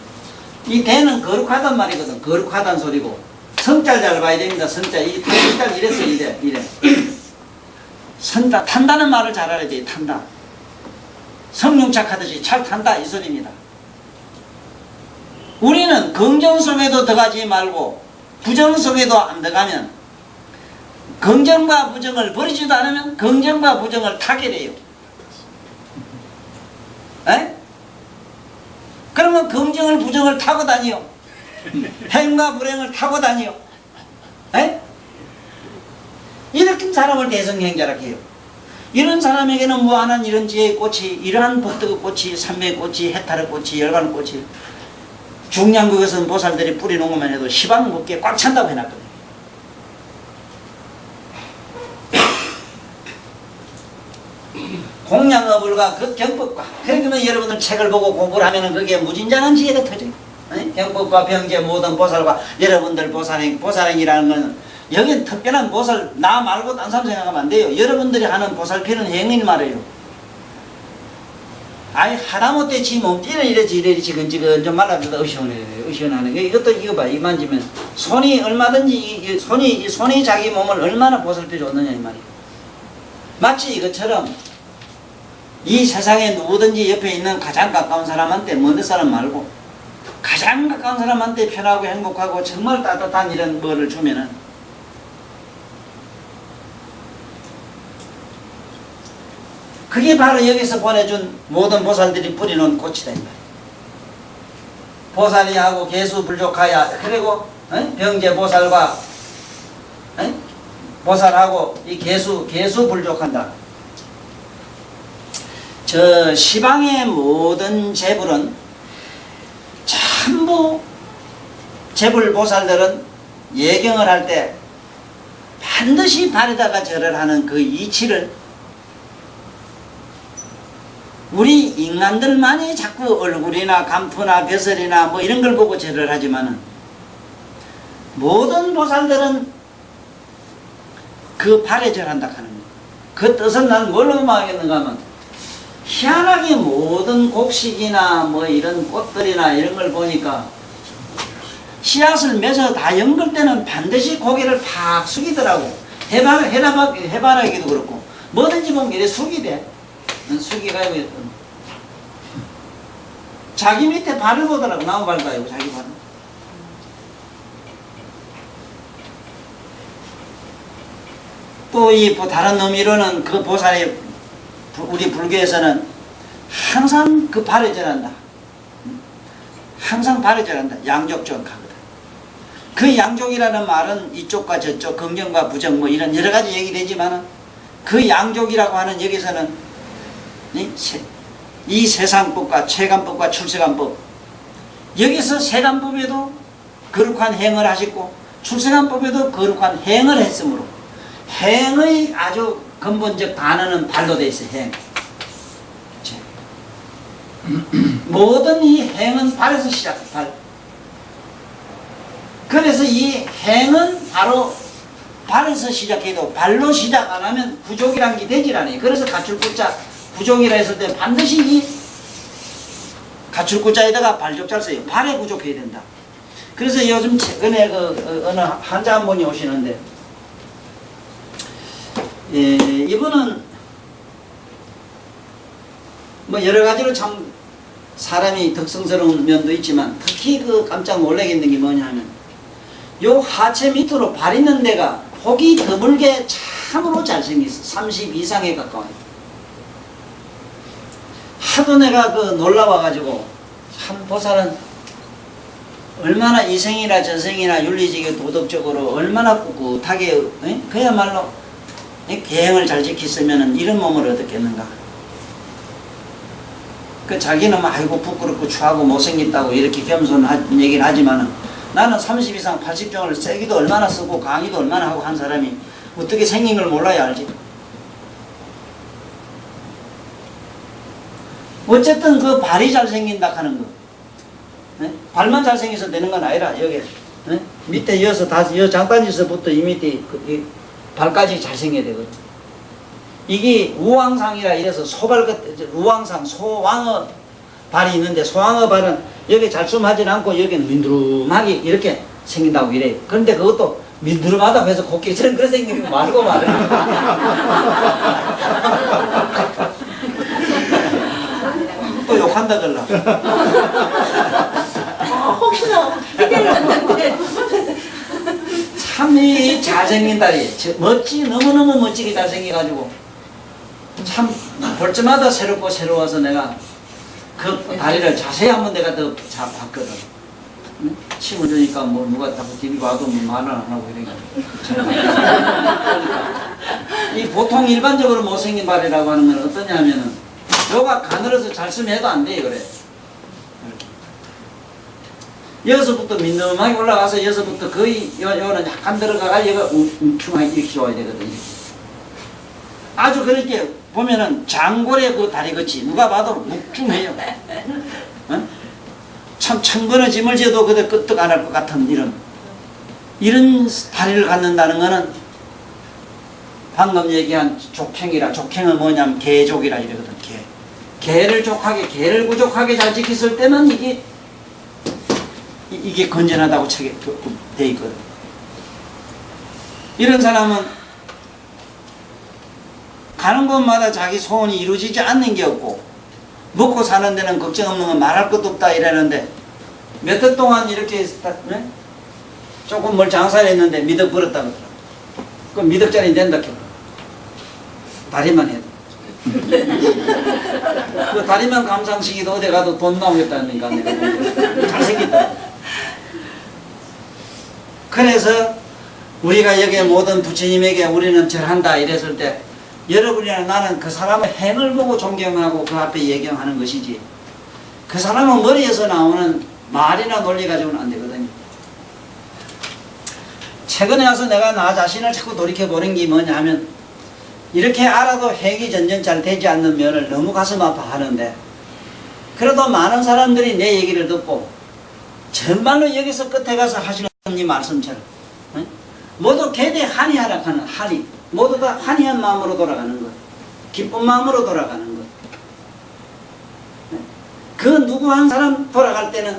이 대는 거룩하단 말이거든. 거룩하단 소리고 성자를 잘 봐야 됩니다. 성자 이 성자 이랬어 이래. 선다 탄다는 말을 잘 알아야 돼. 탄다. 성룡착하듯이 잘 탄다 이 소리입니다. 우리는 긍정 속에도 들어가지 말고 부정 속에도 안 들어가면 긍정과 부정을 버리지도 않으면 긍정과 부정을 타게 돼요. 에? 그러면 긍정을 부정을 타고 다니요. 행과 불행을 타고 다니요. 에? 이렇게 사람을 대성행자라 해요. 이런 사람에게는 무한한 이런 지혜의 꽃이 이러한 복덕의 꽃이 삼매의 꽃이 해탈의 꽃이 열반의 꽃이 중량국에서는 보살들이 뿌리놓은 것만 해도 시방 먹기에 꽉 찬다고 해놨거든요. 공양어불과 그 경법과 그러면 여러분들 책을 보고 공부를 하면 그게 무진장한 지혜가 터져요. 경법과 병제 모든 보살과 여러분들 보살행이라는 것은 여긴 특별한 보살 나 말고 딴 사람 생각하면 안 돼요. 여러분들이 하는 보살피는 행인 말이에요. 아이 하다못해 지 몸띠는 이래 지근지근 좀 말라도 의시원하네. 이것도 이거 봐. 이 만지면 손이 얼마든지 손이 자기 몸을 얼마나 보살펴 줬느냐 이 말이에요. 마치 이것처럼 이 세상에 누구든지 옆에 있는 가장 가까운 사람한테 먼 사람 말고 가장 가까운 사람한테 편하고 행복하고 정말 따뜻한 이런 뭐를 주면은 그게 바로 여기서 보내준 모든 보살들이 뿌리놓은 꽃이다 이 말이에요. 보살이 하고 개수 불족하야 그리고 병제 보살과 보살하고 이 개수 불족한다. 저 시방의 모든 재불은 전부 재불 보살들은 예경을 할 때 반드시 발에다가 절을 하는 그 이치를 우리 인간들만이 자꾸 얼굴이나 감투나 벼슬이나 뭐 이런 걸 보고 절을 하지만은 모든 보살들은 그 발에 절한다 하는 거예요. 그 뜻은 난 뭘로 말하겠는가 하면 희한하게 모든 곡식이나 뭐 이런 꽃들이나 이런 걸 보니까 씨앗을 맺어 다 연걸 때는 반드시 고개를 팍 숙이더라고. 해바라기도 그렇고 뭐든지 보면 이래 숙이대. 숙이가요. 자기 밑에 발을 보더라고. 나무 발 봐요. 자기 발을. 또 이 다른 의미로는 그 보살이 우리 불교에서는 항상 그 발에 절한다. 항상 발에 절한다. 양족정하거든. 그 양족이라는 말은 이쪽과 저쪽 긍정과 부정 뭐 이런 여러 가지 얘기되지만 그 양족이라고 하는 여기서는 이 세상법과 체감법과 출세감법 여기서 세간법에도 거룩한 행을 하셨고 출세간법에도 거룩한 행을 했으므로 행의 아주 근본적 단어는 발로 되어 있어요. 행. 모든 이 행은 발에서 시작해. 발. 그래서 이 행은 바로 발에서 시작해도 발로 시작 안 하면 부족이란 게 되질 않아요. 그래서 가출구자 부족이라 했을 때 반드시 이 가출구자에다가 발족자를 써요. 발에 부족해야 된다. 그래서 요즘 최근에 어느 환자 한 분이 오시는데 이분은 뭐 여러 가지로 참 사람이 덕성스러운 면도 있지만 특히 깜짝 놀라게 있는 게 뭐냐면 요 하체 밑으로 발 있는 데가 폭이 드물게 참으로 잘생겼어. 30 이상에 가까워요. 하도 내가 놀라워가지고 참 보살은 얼마나 이생이나 저생이나 윤리적이고 도덕적으로 얼마나 꿋꿋하게 그야말로 계행을 잘 지켰으면 이런 몸을 얻었겠는가. 자기는 아이고 부끄럽고 추하고 못생겼다고 이렇게 겸손한 얘기를 하지만은 나는 30 이상 80종을 세기도 얼마나 쓰고 강의도 얼마나 하고 한 사람이 어떻게 생긴 걸 몰라야 알지. 어쨌든 그 발이 잘생긴다 하는 거. 발만 잘생겨서 되는 건 아니라 여기 밑에 이어서 여 장단지서부터 이 밑에 이 발까지 잘생겨야 되거든. 이게 우왕상이라 이래서 우왕상 소왕어 발이 있는데 소왕어 발은 여기 잘숨하진 않고 여기는 민두름하게 이렇게 생긴다고 이래요. 그런데 그것도 민두름하다고 해서 코끼리처럼 그렇게 생기는 거 말고 말이야. 또 욕한다 걸라. 혹시나 기대를 했는데 참 이 잘생긴 다리 너무너무 멋지게 잘생겨가지고 참 볼 때마다 새롭고 새로워서 내가 그 다리를 자세히 한번 내가 더 잘 봤거든. 응? 침을 주니까 뭐 누가 자꾸 TV 봐도 뭐 말을 안 하고 이러니까. 이 보통 일반적으로 못생긴 발이라고 하는 건 어떠냐면은 요가 가늘어서 잘 쓰면 해도 안 돼요. 그래. 여기서부터 민감하게 올라가서 여기서부터 거의 요는 약간 들어가가 여기가 웅충하게 이렇게 와야 되거든요. 아주 그렇게 보면은 장골의 그 다리 같이 누가 봐도 묵중해요. 어? 참 천번의 짐을 지어도 그대 끄떡 안 할 것 같은 이런 다리를 갖는다는 거는 방금 얘기한 족행은 뭐냐면 개족이라 이러거든. 개를 개를 부족하게 잘 지켰을 때는 이게 건전하다고 책에 돼 있거든. 이런 사람은 가는 곳마다 자기 소원이 이루어지지 않는 게 없고 먹고 사는 데는 걱정 없는 건 말할 것도 없다 이러는데 몇 달 동안 이렇게 조금 뭘 장사를 했는데 미덕 벌었다 그러더라. 그럼 미덕짜리 된다 켜. 다리만 해도. 그 다리만 감상시키도 어디 가도 돈 나오겠다니까 내가 잘생겼다. 그래서 우리가 여기에 모든 부처님에게 우리는 절한다 이랬을 때 여러분이나 나는 그 사람의 행을 보고 존경하고 그 앞에 예경하는 것이지 그 사람은 머리에서 나오는 말이나 논리 가지고는 안 되거든요. 최근에 와서 내가 나 자신을 자꾸 돌이켜보는 게 뭐냐 하면 이렇게 알아도 행이 전전 잘 되지 않는 면을 너무 가슴 아파하는데 그래도 많은 사람들이 내 얘기를 듣고 정말로 여기서 끝에 가서 하시는 이 말씀처럼 모두 개대 한이하락하는 한이 모두 다 한이한 마음으로 돌아가는 것 기쁜 마음으로 돌아가는 것 그 누구 한 사람 돌아갈 때는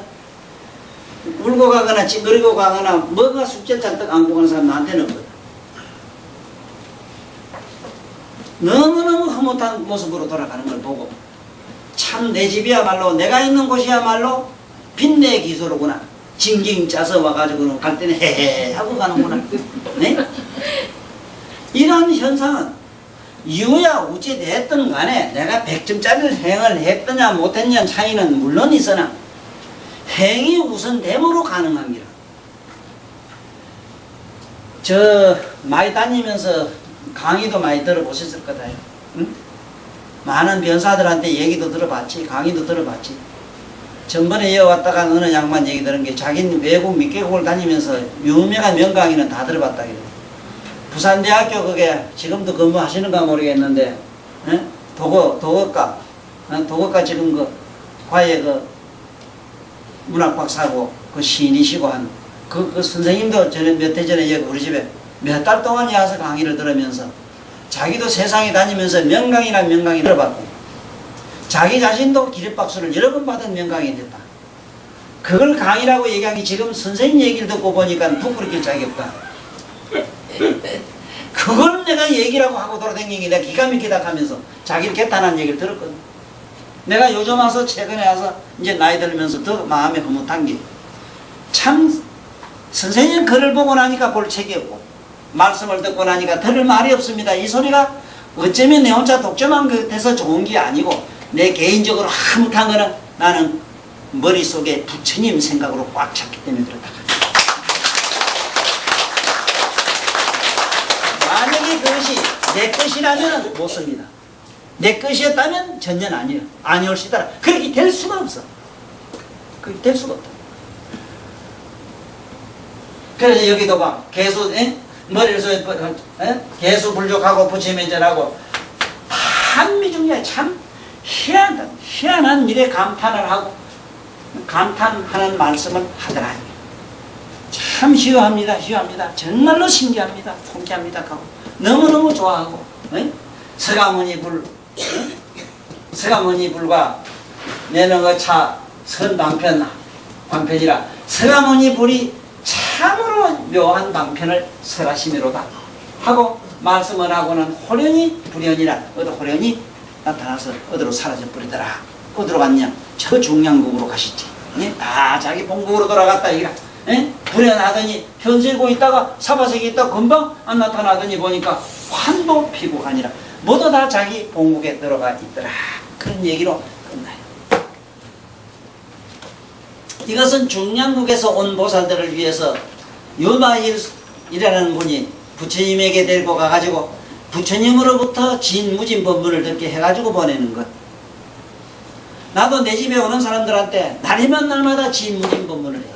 울고 가거나 찡그리고 가거나 뭐가 숙제 잔뜩 안고 가는 사람 나한테는 없거든. 너무너무 흐뭇한 모습으로 돌아가는 걸 보고 참 내 집이야말로 내가 있는 곳이야말로 빚내 기소로구나. 징징 짜서 와가지고 갈 때는 헤헤 하고 가는구나. 네? 이런 현상은 이유야 우찌 됐든 간에 내가 100점짜리를 행을 했더냐 못했냐 차이는 물론 있으나 행이 우선됨으로 가능한 기라. 저 많이 다니면서 강의도 많이 들어보셨을 거다. 응? 많은 변사들한테 얘기도 들어봤지 강의도 들어봤지. 전번에 이어왔다가 어느 양반 얘기 들은 게 자기는 외국 몇 개국을 다니면서 유명한 명강의는 다 들어봤다 그래요. 부산대학교 그게 지금도 근무하시는가 모르겠는데 도거과 지금 그 과외 그 문학 박사고 그 시인이시고 한 그 선생님도 전에 몇 해 전에 여기 우리 집에 몇 달 동안 와서 강의를 들으면서 자기도 세상에 다니면서 명강이나 명강이 들어봤고 자기 자신도 기립박수를 여러 번 받은 명강이 됐다. 그걸 강의라고 얘기하기 지금 선생님 얘기를 듣고 보니까 부끄럽게 짝이 없다. 그걸 내가 얘기라고 하고 돌아다니는 게 내가 기가 막히다 하면서 자기를 개탄한 얘기를 들었거든. 내가 요즘 와서 최근에 와서 이제 나이 들면서 더 마음에 흐뭇한 게 참 선생님 글을 보고 나니까 볼 책이 없고 말씀을 듣고 나니까 들을 말이 없습니다. 이 소리가 어쩌면 내 혼자 독점한 것 같아서 좋은 게 아니고 내 개인적으로 흐뭇한 거는 나는 머릿속에 부처님 생각으로 꽉 찼기 때문에 그렇다. 만약에 그것이 내 것이라면 못 씁니다. 내 것이었다면 전혀 아니에요. 아니올 수 있다. 그렇게 될 수가 없어. 그렇게 될 수가 없다. 그래서 여기도 봐. 개수, 머리에서 개수 불족하고 부처면전하고 한미중에 참 희한한 일에 감탄을 하고 감탄하는 말씀을 하더라. 참 희화합니다. 정말로 신기합니다. 통쾌합니다. 하고 너무너무 좋아하고 서가모니 불과 내는 그 차 선 방편이라 서가모니 불이 참으로 묘한 방편을 설하시미로다 하고 말씀을 하고는 호련히 불현이라 호련히 나타나서 어디로 사라져 버리더라. 어디로 갔냐? 저 중량국으로 가시지. 다 자기 본국으로 돌아갔다 이가. 불현하더니 현세고 있다가 사바세계 있다가 금방 안 나타나더니 보니까 환도 피고 아니라 모두 다 자기 본국에 들어가 있더라. 그런 얘기로 끝나요. 이것은 중량국에서 온 보살들을 위해서 유마일이라는 분이 부처님에게 데리고 가가지고 부처님으로부터 진무진 법문을 듣게 해가지고 보내는 것. 나도 내 집에 오는 사람들한테 날이면 날마다 진무진 법문을 해요.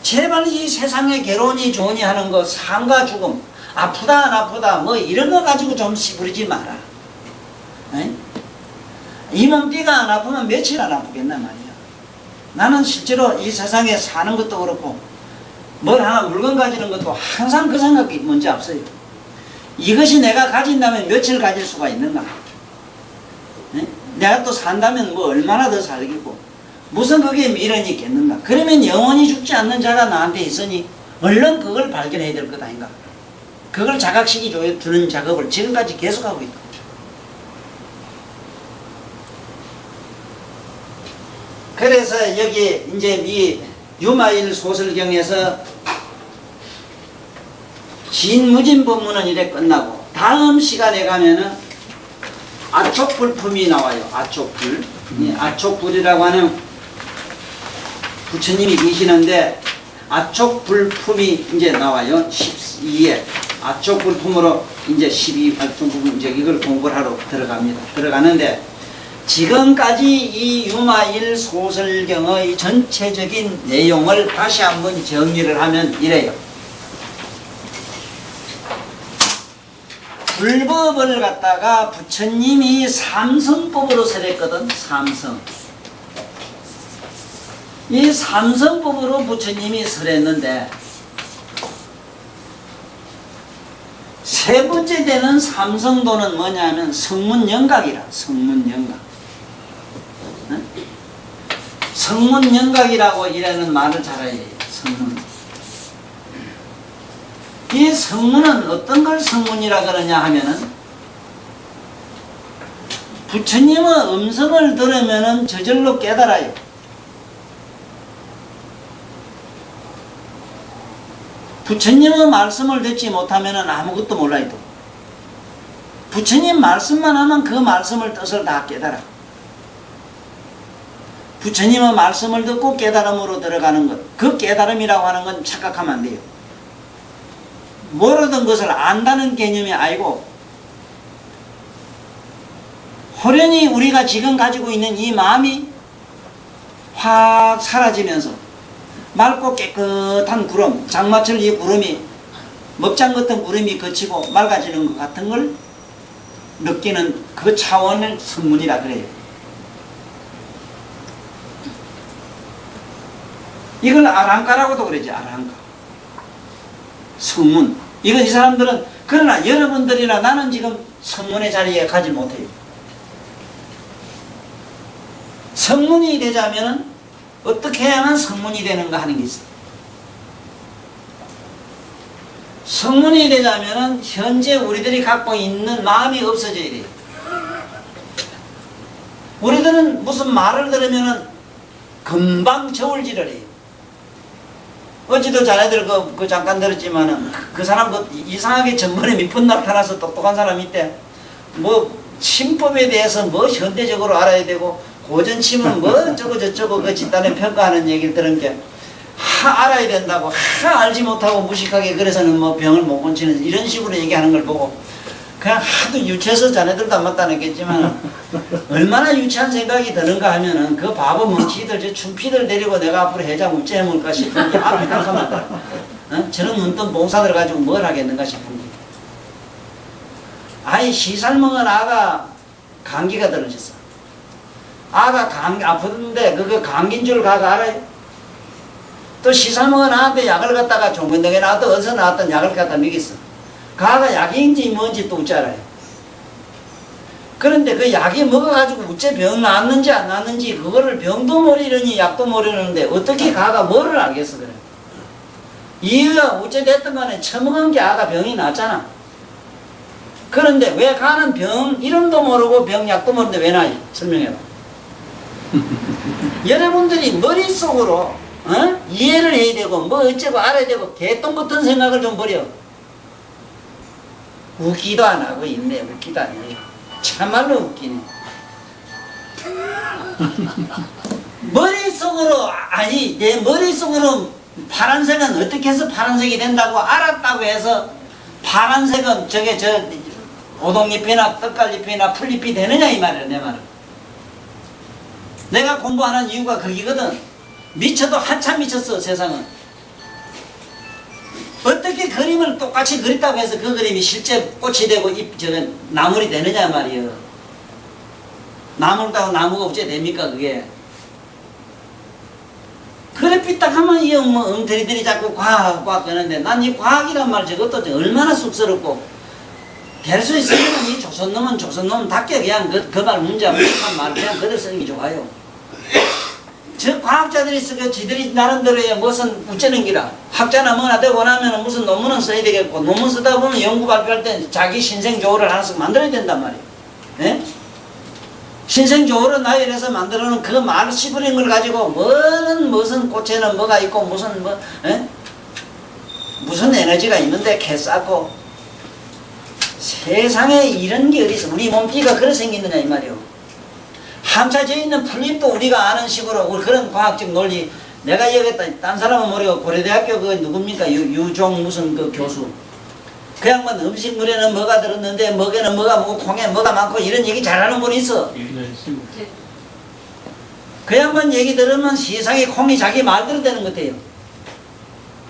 제발 이 세상에 괴로우니 좋으니 하는 거 삶과 죽음 아프다 안 아프다 뭐 이런 거 가지고 좀 시부리지 마라. 이 몸띠가 안 아프면 며칠 안 아프겠나 말이야. 나는 실제로 이 세상에 사는 것도 그렇고 뭘 하나 물건 가지는 것도 항상 그 생각이 먼저 앞서요. 이것이 내가 가진다면 며칠 가질 수가 있는가? 내가 또 산다면 뭐 얼마나 더 살겠고 무슨 그게 미련이 있겠는가? 그러면 영원히 죽지 않는 자가 나한테 있으니 얼른 그걸 발견해야 될 것 아닌가? 그걸 자각시키 주는 작업을 지금까지 계속하고 있다. 그래서 여기 이제 이 유마일 소설경에서 진무진 법문은 이래 끝나고 다음 시간에 가면은 아촉불품이 나와요. 아촉불. 아촉불이라고 하는 부처님이 계시는데 아촉불품이 이제 나와요. 12에 아촉불품으로 이제 12활동품 이제 이걸 공부를 하러 들어가는데 지금까지 이 유마일 소설경의 전체적인 내용을 다시 한번 정리를 하면 이래요. 불법을 갖다가 부처님이 삼성법으로 설했거든. 삼성. 이 삼성법으로 부처님이 설했는데 세 번째 되는 삼성도는 뭐냐면 성문영각이라. 성문영각. 성문영각이라고 이라는 말을 잘 알아야 돼요. 성문. 이 성문은 어떤 걸 성문이라 그러냐 하면은 부처님의 음성을 들으면은 저절로 깨달아요. 부처님의 말씀을 듣지 못하면은 아무것도 몰라요. 부처님 말씀만 하면 그 말씀을 뜻을 다 깨달아. 부처님의 말씀을 듣고 깨달음으로 들어가는 것. 그 깨달음이라고 하는 건 착각하면 안 돼요. 모르던 것을 안다는 개념이 아니고 호련히 우리가 지금 가지고 있는 이 마음이 확 사라지면서 맑고 깨끗한 구름, 장마철 이 구름이 먹장 같은 구름이 거치고 맑아지는 것 같은 걸 느끼는 그 차원의 성문이라 그래요. 이걸 아랑가라고도 그러지. 아랑가 성문. 이건 이 사람들은, 그러나 여러분들이나 나는 지금 성문의 자리에 가지 못해요. 성문이 되자면 어떻게 해야만 성문이 되는가 하는 게 있어요. 성문이 되자면 현재 우리들이 갖고 있는 마음이 없어져야 돼요. 우리들은 무슨 말을 들으면 금방 저울질을 해요. 어제도 자네들 그 잠깐 들었지만은 그 사람 이상하게 전번에 몇 번 나타나서 똑똑한 사람이 있대. 뭐 침법에 대해서 뭐 현대적으로 알아야 되고 고전침은 뭐 어쩌고 저쩌고 그 집단에 평가하는 얘기를 들은 게 알아야 된다고 알지 못하고 무식하게 그래서는 뭐 병을 못 고치는 이런 식으로 얘기하는 걸 보고 그냥 하도 유치해서 자네들도 안 맞다는겠지만 얼마나 유치한 생각이 드는가 하면은 그 바보 멍치들 저 춘피들 데리고 내가 앞으로 해장 어째 해먹을까 싶은 게 앞에 가서만 저런 문뜬 봉사들 가지고 뭘 하겠는가 싶은 게 아이 시살 먹은 아가 감기가 들어졌어. 아가 아프던데 그거 감기인 줄 가가 알아요? 또 시살 먹은 아한테 약을 갖다가 종근동에 나왔던 어디서 나왔던 약을 갖다 먹였어. 가가 약인지 뭔지 또 어찌 알아요? 그런데 그 약이 먹어가지고 어째 병 났는지 안 났는지 그거를 병도 모르려니 약도 모르는데 어떻게 가가 뭐를 알겠어 그래. 이유가 어째 됐든 간에 처먹은 게 아가 병이 났잖아. 그런데 왜 가는 병 이름도 모르고 병 약도 모르는데 왜 나요? 설명해봐. 여러분들이 머릿속으로 이해를 해야 되고 뭐 어쩌고 알아야 되고 개똥 같은 생각을 좀 버려. 웃기도 안 하고 있네. 웃기도 안 해요. 참말로 웃기네. 머릿속으로 아니 내 머릿속으로 파란색은 어떻게 해서 파란색이 된다고 알았다고 해서 파란색은 저게 저 오동잎이나 떡갈잎이나 풀잎이 되느냐 이 말이야 내 말은. 내가 공부하는 이유가 거기거든. 미쳐도 한참 미쳤어 세상은. 어떻게 그림을 똑같이 그렸다고 해서 그 그림이 실제 꽃이 되고 나물이 되느냐 말이에요. 나물다고 나무가 어째 됩니까 그게. 그래 삐딱하면 이 뭐 엉터리들이 자꾸 과학 그러는데 난 이 과학이란 말 저것도 얼마나 쑥스럽고 될 수 있으면 이 조선놈답게 그냥 그 말 문제 무식한 말 그냥 그대로 쓰는 게 좋아요. 저 과학자들이 쓰고 지들이 나름대로의 무슨 우째는 기라 학자나 뭐나 되고 나면 무슨 논문은 써야 되겠고 논문 쓰다 보면 연구 발표할 때 자기 신생조어를 하나씩 만들어야 된단 말이에요. 예? 신생조어를 나열해서 만들어놓은 그 말 씹어낸 걸 가지고 무슨 꽃에는 뭐가 있고 무슨 뭐 무슨 에너지가 있는데 개싸고 세상에 이런 게 어디 있어. 우리 몸띠가 그래 생겼느냐 이 말이에요. 함차져 있는 풀잎도 우리가 아는 식으로 우리 그런 과학적 논리 내가 얘기했다. 딴 사람은 모르고 고려대학교 그 누굽니까 유종 무슨 그 교수 그 양반 음식물에는 뭐가 들었는데 먹에는 뭐가 먹고 콩에 뭐가 많고 이런 얘기 잘하는 분이 있어. 그 양반 얘기 들으면 세상에 콩이 자기 말대로 되는 것 같아요.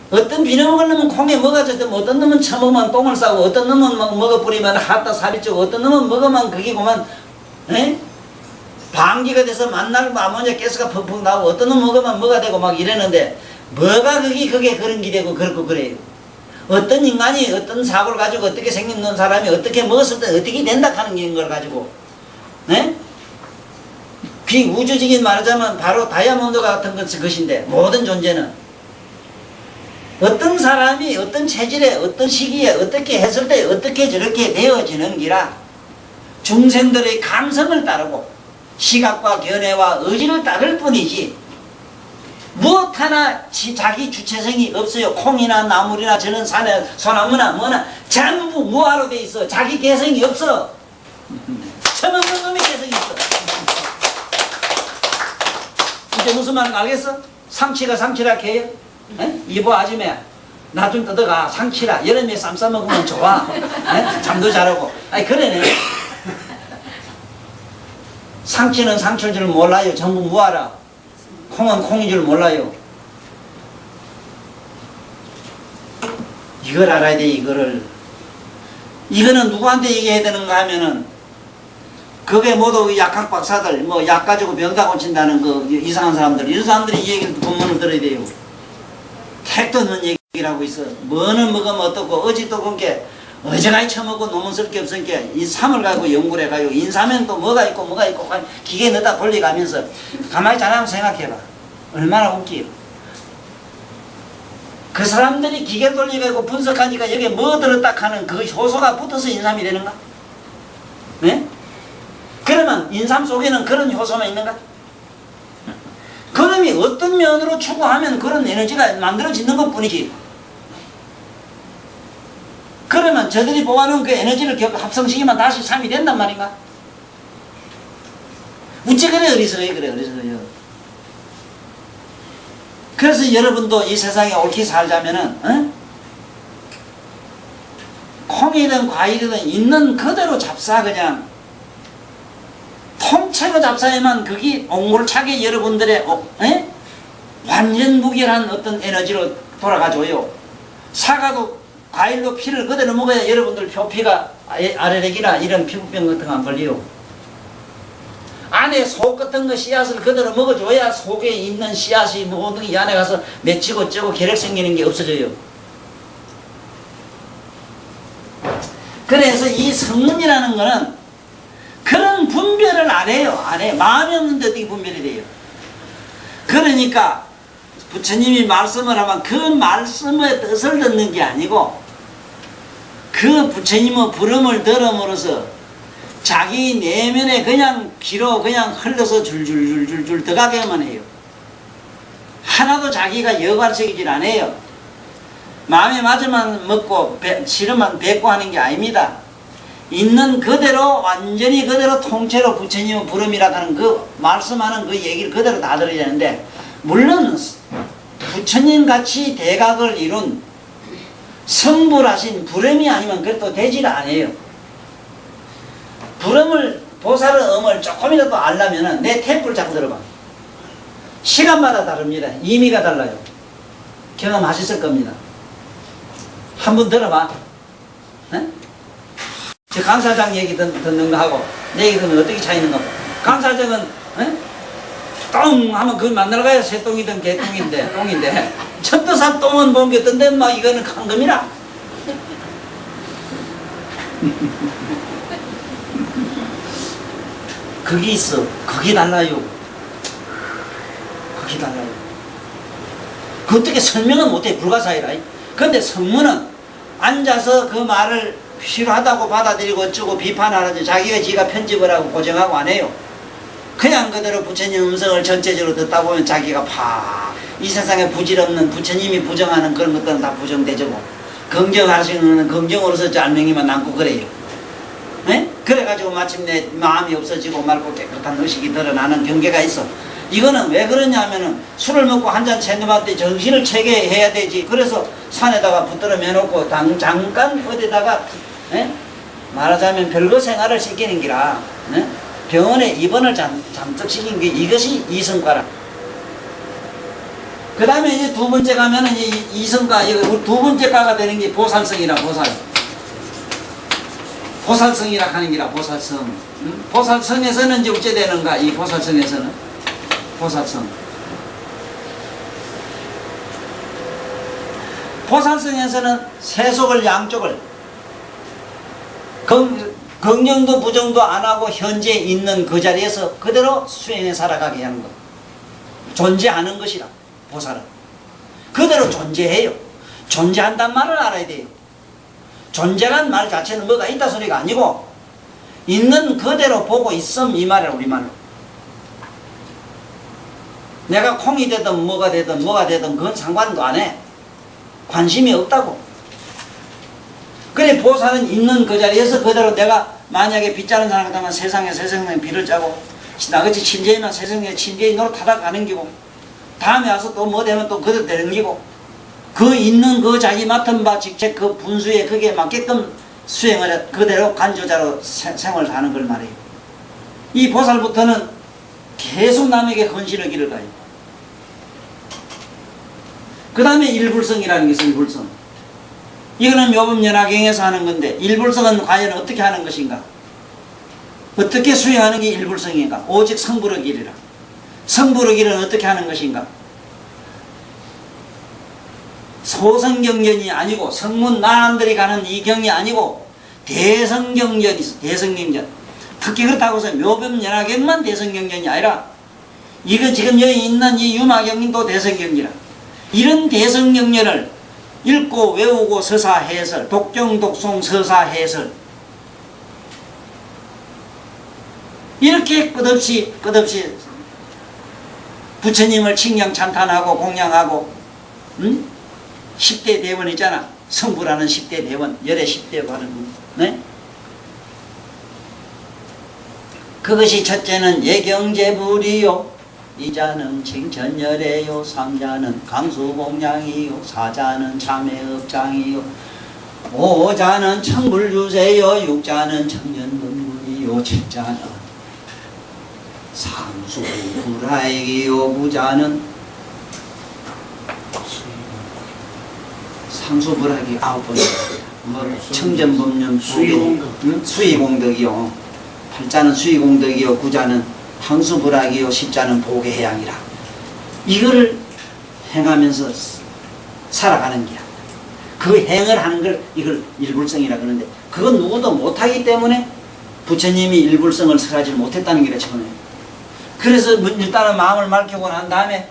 어떤 비벼먹을 놈은 콩에 뭐가 졌든 어떤 놈은 처먹으면 똥을 싸고 어떤 놈은 먹어버리면 하다 살이 찌고 어떤 놈은 먹으면 거기고만 방기가 돼서 만날 아모니아 가스가 펑펑 나오고 어떤 놈 먹으면 뭐가 되고 막 이랬는데 뭐가 그게 그런 게 되고 그렇고 그래요. 어떤 인간이 어떤 사고를 가지고 어떻게 생긴 사람이 어떻게 먹었을 때 어떻게 된다 하는 걸 가지고 비우주적인 말하자면 바로 다이아몬드 같은 것인데 모든 존재는 어떤 사람이 어떤 체질에 어떤 시기에 어떻게 했을 때 어떻게 저렇게 되어지는 기라 중생들의 감성을 따르고 시각과 견해와 의지를 따를 뿐이지 무엇 하나 자기 주체성이 없어요. 콩이나 나물이나 저런 산에 소나무나 뭐나 전부 무화로 돼 있어. 자기 개성이 없어. 처먹는 놈의 개성이 있어. 이제 무슨 말인가 알겠어? 상치가 상치라 해요? 이보 아줌마 나 좀 뜯어가 상치라 여름에 쌈 싸먹으면 좋아. 잠도 잘하고 아니 그러네. 상치는 상치인 줄 몰라요. 전부 무화라. 콩은 콩인 줄 몰라요. 이걸 알아야 돼. 이거를. 이거는 누구한테 얘기해야 되는가 하면은 그게 모두 약학 박사들 뭐 약 가지고 병다 고친다는 그 이상한 사람들, 이런 사람들이 이 얘기를 본문을 들어야 돼요. 택도 없는 얘기를 하고 있어. 뭐는 먹으면 어떻고 어찌 또 그게 어제가 처먹고 논문 쓸 게 없으니까 인삼을 가지고 연구를 해가지고 인삼엔 또 뭐가 있고 기계 넣다 돌려가면서 가만히 잘 한번 생각해봐. 얼마나 웃기요. 그 사람들이 기계 돌려가지고 분석하니까 여기에 뭐 들었다 하는 그 효소가 붙어서 인삼이 되는가? 네? 그러면 인삼 속에는 그런 효소만 있는가? 그놈이 어떤 면으로 추구하면 그런 에너지가 만들어지는 것 뿐이지. 그러면 저들이 모아놓은 그 에너지를 합성시키면 다시 3이 된단 말인가? 우째 그래 어리석어요. 그래 어리석어요. 그래서 여러분도 이 세상에 옳게 살자면은 콩이든 과일이든 있는 그대로 잡사 그냥 통째로 잡사야만 그게 옹골차게 여러분들의 완전 무결한 어떤 에너지로 돌아가줘요. 사과도 과일도 피를 그대로 먹어야 여러분들 표피가 아레렉이나 이런 피부병 같은 거 안 걸려요. 안에 속 같은 거 씨앗을 그대로 먹어줘야 속에 있는 씨앗이 모든 게 이 안에 가서 맺히고 쩌고 결핵 생기는 게 없어져요. 그래서 이 성문이라는 거는 그런 분별을 안 해요. 안 해. 마음이 없는데 어떻게 분별이 돼요? 그러니까 부처님이 말씀을 하면 그 말씀의 뜻을 듣는 게 아니고 그 부처님의 부름을 들음으로써 자기 내면에 그냥 기로 그냥 흘러서 줄줄줄줄줄 들어가게만 해요. 하나도 자기가 여관적이질 않아요. 마음에 맞으면 먹고 싫으면 뱉고 하는 게 아닙니다. 있는 그대로 완전히 그대로 통째로 부처님의 부름이라 하는 그 말씀하는 그 얘기를 그대로 다 들어야 되는데 물론 부처님같이 대각을 이룬 성불하신 부름이 아니면 그래도 되질 않아요. 부름을 보살의 음을 조금이라도 알려면 내 탭을 잡고 들어봐. 시간마다 다릅니다. 의미가 달라요. 경험하셨을 겁니다. 한번 들어봐. 네? 저 강사장 얘기 듣는 거 하고 내 얘기 듣는 거 어떻게 차이는가 봐. 강사장은 똥 하면 그걸 만나러 가야 새똥이든 개똥인데 똥인데 천도산 똥은 옮겼던데 막 이거는 강금이라. 그게 있어. 그게 달라요. 그게 달라요. 그 어떻게 설명은 못해. 불가사의라. 근데 성문은 앉아서 그 말을 필요하다고 받아들이고 어쩌고 비판하는지 자기가 지가 편집을 하고 고정하고 안 해요. 그냥 그대로 부처님 음성을 전체적으로 듣다 보면 자기가 이 세상에 부질없는 부처님이 부정하는 그런 것들은 다 부정되죠. 긍정하시는 긍정으로서 짤명이만 남고 그래요. 네? 그래가지고 마침내 마음이 없어지고 맑고 깨끗한 의식이 드러나는 경계가 있어. 이거는 왜 그러냐면은 술을 먹고 한 잔 채놓을 정신을 차게 해야 되지. 그래서 산에다가 붙들어 매놓고 잠깐 어디다가 말하자면 별거 생활을 시키는 기라 병원에 입원을 잠적 시킨 게 이것이 이성과라. 그 다음에 이제 두 번째 가면은 이성과 이거 두 번째 과가 되는 게 보살성이라. 보살성이라 하는 기라. 보살성. 보살성에서는 이제 어째 되는가? 이 보살성에서는 보살성에서는 세속을 양쪽을 긍정도 부정도 안 하고 현재 있는 그 자리에서 그대로 수행해 살아가게 하는 것. 존재하는 것이라. 보살은 그대로 존재해요. 존재한단 말을 알아야 돼요. 존재란 말 자체는 뭐가 있다 소리가 아니고 있는 그대로 보고 있음 이 말이야. 우리말로 내가 콩이 되든 뭐가 되든 그건 상관도 안 해. 관심이 없다고. 그래 보살은 있는 그 자리에서 그대로 내가 만약에 빚 자는 사람 같으면 세상에 빚을 짜고 나같이 친제이면 세상에 친제이 노릇하다 가는 기고 다음에 와서 또 뭐 되면 또 그대로 되는 기고 그 있는 그 자기 맡은 바 직책 그 분수에 그게 맞게끔 수행을 그대로 간조자로 생활을 하는 걸 말해요. 이 보살부터는 계속 남에게 헌신을 기를 가요. 그 다음에 일불성이라는 것은 일불성. 이거는 묘법연화경에서 하는 건데 일불성은 과연 어떻게 하는 것인가? 어떻게 수행하는 게 일불성인가? 오직 성불의 길이라. 성불의 길은 어떻게 하는 것인가? 소성경전이 아니고 성문 나람들이 가는 이 경이 아니고 대성경전이 있어. 대성경전. 특히 그렇다고 해서 묘법연화경만 대성경전이 아니라 이거 지금 여기 있는 이 유마경도 대성경전이라. 이런 대성경전을 읽고 외우고 서사해설, 독경독송 서사해설 이렇게 끝없이 부처님을 칭령 찬탄하고 공양하고 10대 대원 있잖아. 성부라는 10대 대원, 열의 10대 하는 거. 네? 그것이 첫째는 예경제불이요, 이자는 칭천열애요, 삼자는 강수공양이요, 사자는 참회업장이요, 오자는 청불주세요, 육자는 청년건물이요, 칠자는 상수불화액이요, 무자는 상수불화액이 9번이요. 뭐 청전법륜 수의공덕이요, 팔자는 수의공덕이요, 구자는 항수불학이요, 십자는 보계해양이라. 이거를 행하면서 살아가는 게야. 그 행을 하는 걸 이걸 일불성이라 그러는데 그건 누구도 못하기 때문에 부처님이 일불성을 설하지 못했다는 게 처음에. 그래서 일단은 마음을 밝히고 난 다음에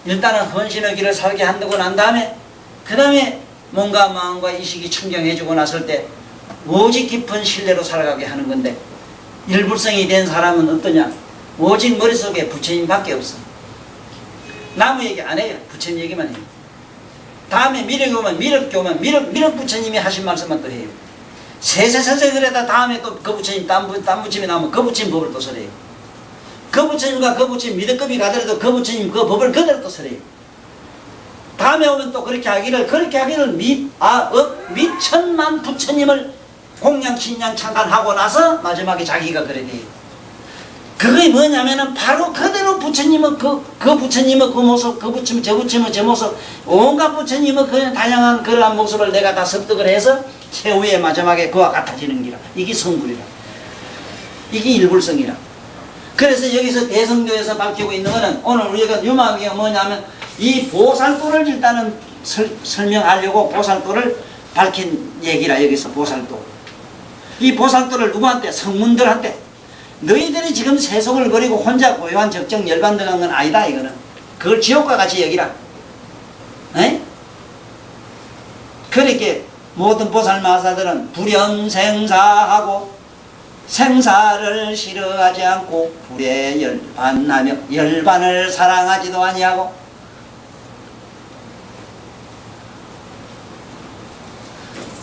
일단은 헌신의 길을 살게 한다고 난 다음에 그 다음에 몸과 마음과 의식이 청정해지고 났을 때 오직 깊은 신뢰로 살아가게 하는 건데 일불성이 된 사람은 어떠냐? 오직 머릿속에 부처님밖에 없어. 나무 얘기 안 해요. 부처님 얘기만 해요. 다음에 미륵이 오면 미륵 부처님이 하신 말씀만 또 해요. 세세서세 그래다 다음에 또 그 부처님 딴 부처님이 나오면 그 부처님 법을 또 설해요. 그 부처님과 그 부처님 미륵급이 가더라도 그 부처님 그 법을 그대로 또 설해요. 다음에 오면 또 그렇게 하기를 미천만 부처님을 공양 신양 찬탄하고 나서 마지막에 자기가 그래 돼요. 그게 뭐냐면은 바로 그대로 부처님의 그 부처님의 그 모습, 그 부처님, 저 부처님의 저 모습, 온갖 부처님의 그 다양한 그러한 모습을 내가 다 습득을 해서 최후에 마지막에 그와 같아지는 기라. 이게 성불이라. 이게 일불성이라. 그래서 여기서 대성교에서 밝히고 있는 거는 오늘 우리가 유마경이 뭐냐면 이 보살도를 일단은 설명하려고 보살도를 밝힌 얘기라. 여기서 보살도. 이 보살도를 누구한테? 성문들한테. 너희들이 지금 세속을 버리고 혼자 고요한 적정 열반 들어간 건 아니다. 이거는 그걸 지옥과 같이 여기라. 에? 그렇게 모든 보살마사들은 불연생사하고 생사를 싫어하지 않고 불에 열반하며 열반을 사랑하지도 아니하고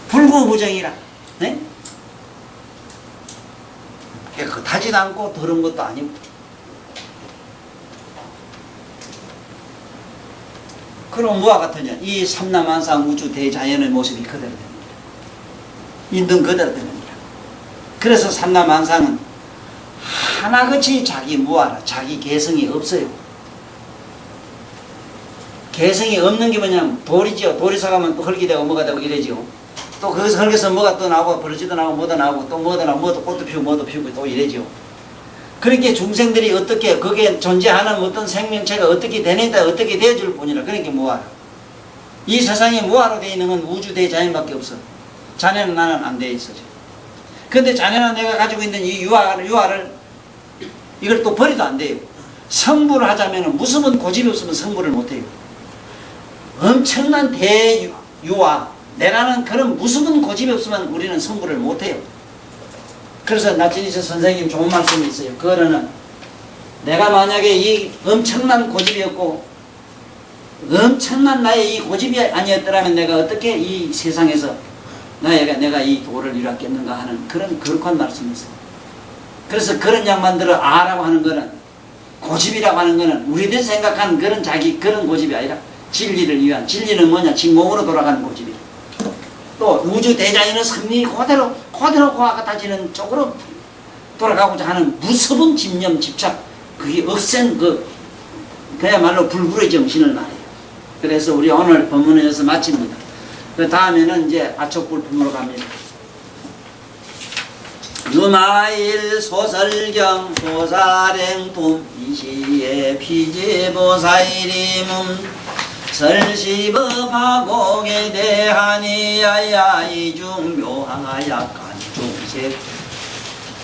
불구부정이라. 네? 깨끗하지도 않고 더러운 것도 아니고. 그럼 뭐와 같으냐? 이 삼라만상 우주 대자연의 모습이 그대로 됩니다. 있는 그대로 됩니다. 그래서 삼라만상은 하나같이 자기 무아라. 자기 개성이 없어요. 개성이 없는 게 뭐냐면 돌이죠. 돌이 사가면 또 흙이 되고 뭐가 되고 이래지요. 또 거기서 흙에서 뭐가 또 나오고 버러지도 나오고 뭐도 나오고 또 뭐도 나오고 뭐도 꽃도 피우고 뭐도 피우고 또 이래지요. 그렇게 중생들이 어떻게 거기에 존재하는 어떤 생명체가 어떻게 되는데 어떻게 되어줄 뿐이라. 그러니까 무아라. 이 세상에 무아로 되어 있는 건 우주 대자연밖에 없어. 자네는 나는 안 되어 있어. 근데 자네는 내가 가지고 있는 이 유아를 이걸 또 버리도 안 돼요. 성불을 하자면 무슨 고집이 없으면 성불을 못 해요. 엄청난 대유아 내라는 그런 무슨 고집이 없으면 우리는 성불을 못 해요. 그래서 나치니스 선생님 좋은 말씀이 있어요. 그거는 내가 만약에 이 엄청난 고집이 없고 엄청난 나의 이 고집이 아니었더라면 내가 어떻게 이 세상에서 내가 이 도를 이루었겠는가 하는 그런 거룩한 말씀이 있어요. 그래서 그런 양반들을 아라고 하는 거는 고집이라고 하는 거는 우리들 생각하는 그런 자기 그런 고집이 아니라 진리를 위한 진리는 뭐냐? 진공으로 돌아가는 고집이다. 또 우주 대자연의 섭리 그대로 그와 같아지는 쪽으로 돌아가고자 하는 무서운 집념 집착 그게 억센 그야말로 불굴의 정신을 말해요. 그래서 우리 오늘 본문은 여기서 마칩니다. 그 다음에는 이제 아촉불품으로 갑니다. 유마일 소설경 소사랭품 이시의 피지보사이림음 설시법하공에 대하니야야 이중묘하 약간 중색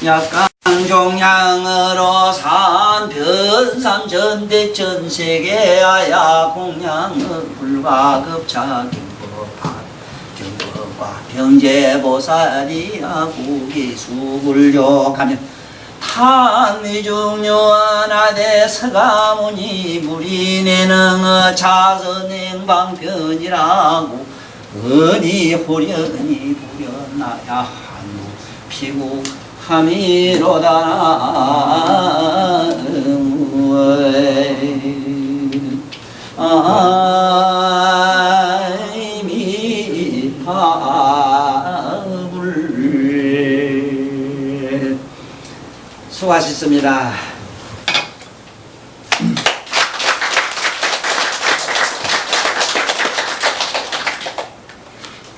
약간 종양으로 산 변삼 전대 전세계하야 공양의 불과급차 경법과 병제보살이야 구기수불욕하면 탄미중요하나대 서가모니 무리내는 자선행방편이라고 은이 호련이 부련나야 한무 피구 함이로다 아이미파불 수고하셨습니다.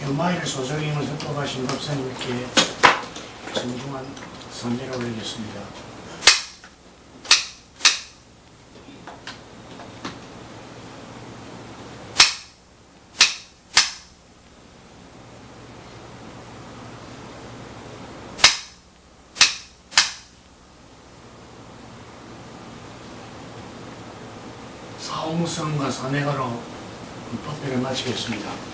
유마일 소설임을 선법하신 법사님께 정중한 선례를 올리겠습니다. 사홍성과 산해가로 법회를 마치겠습니다.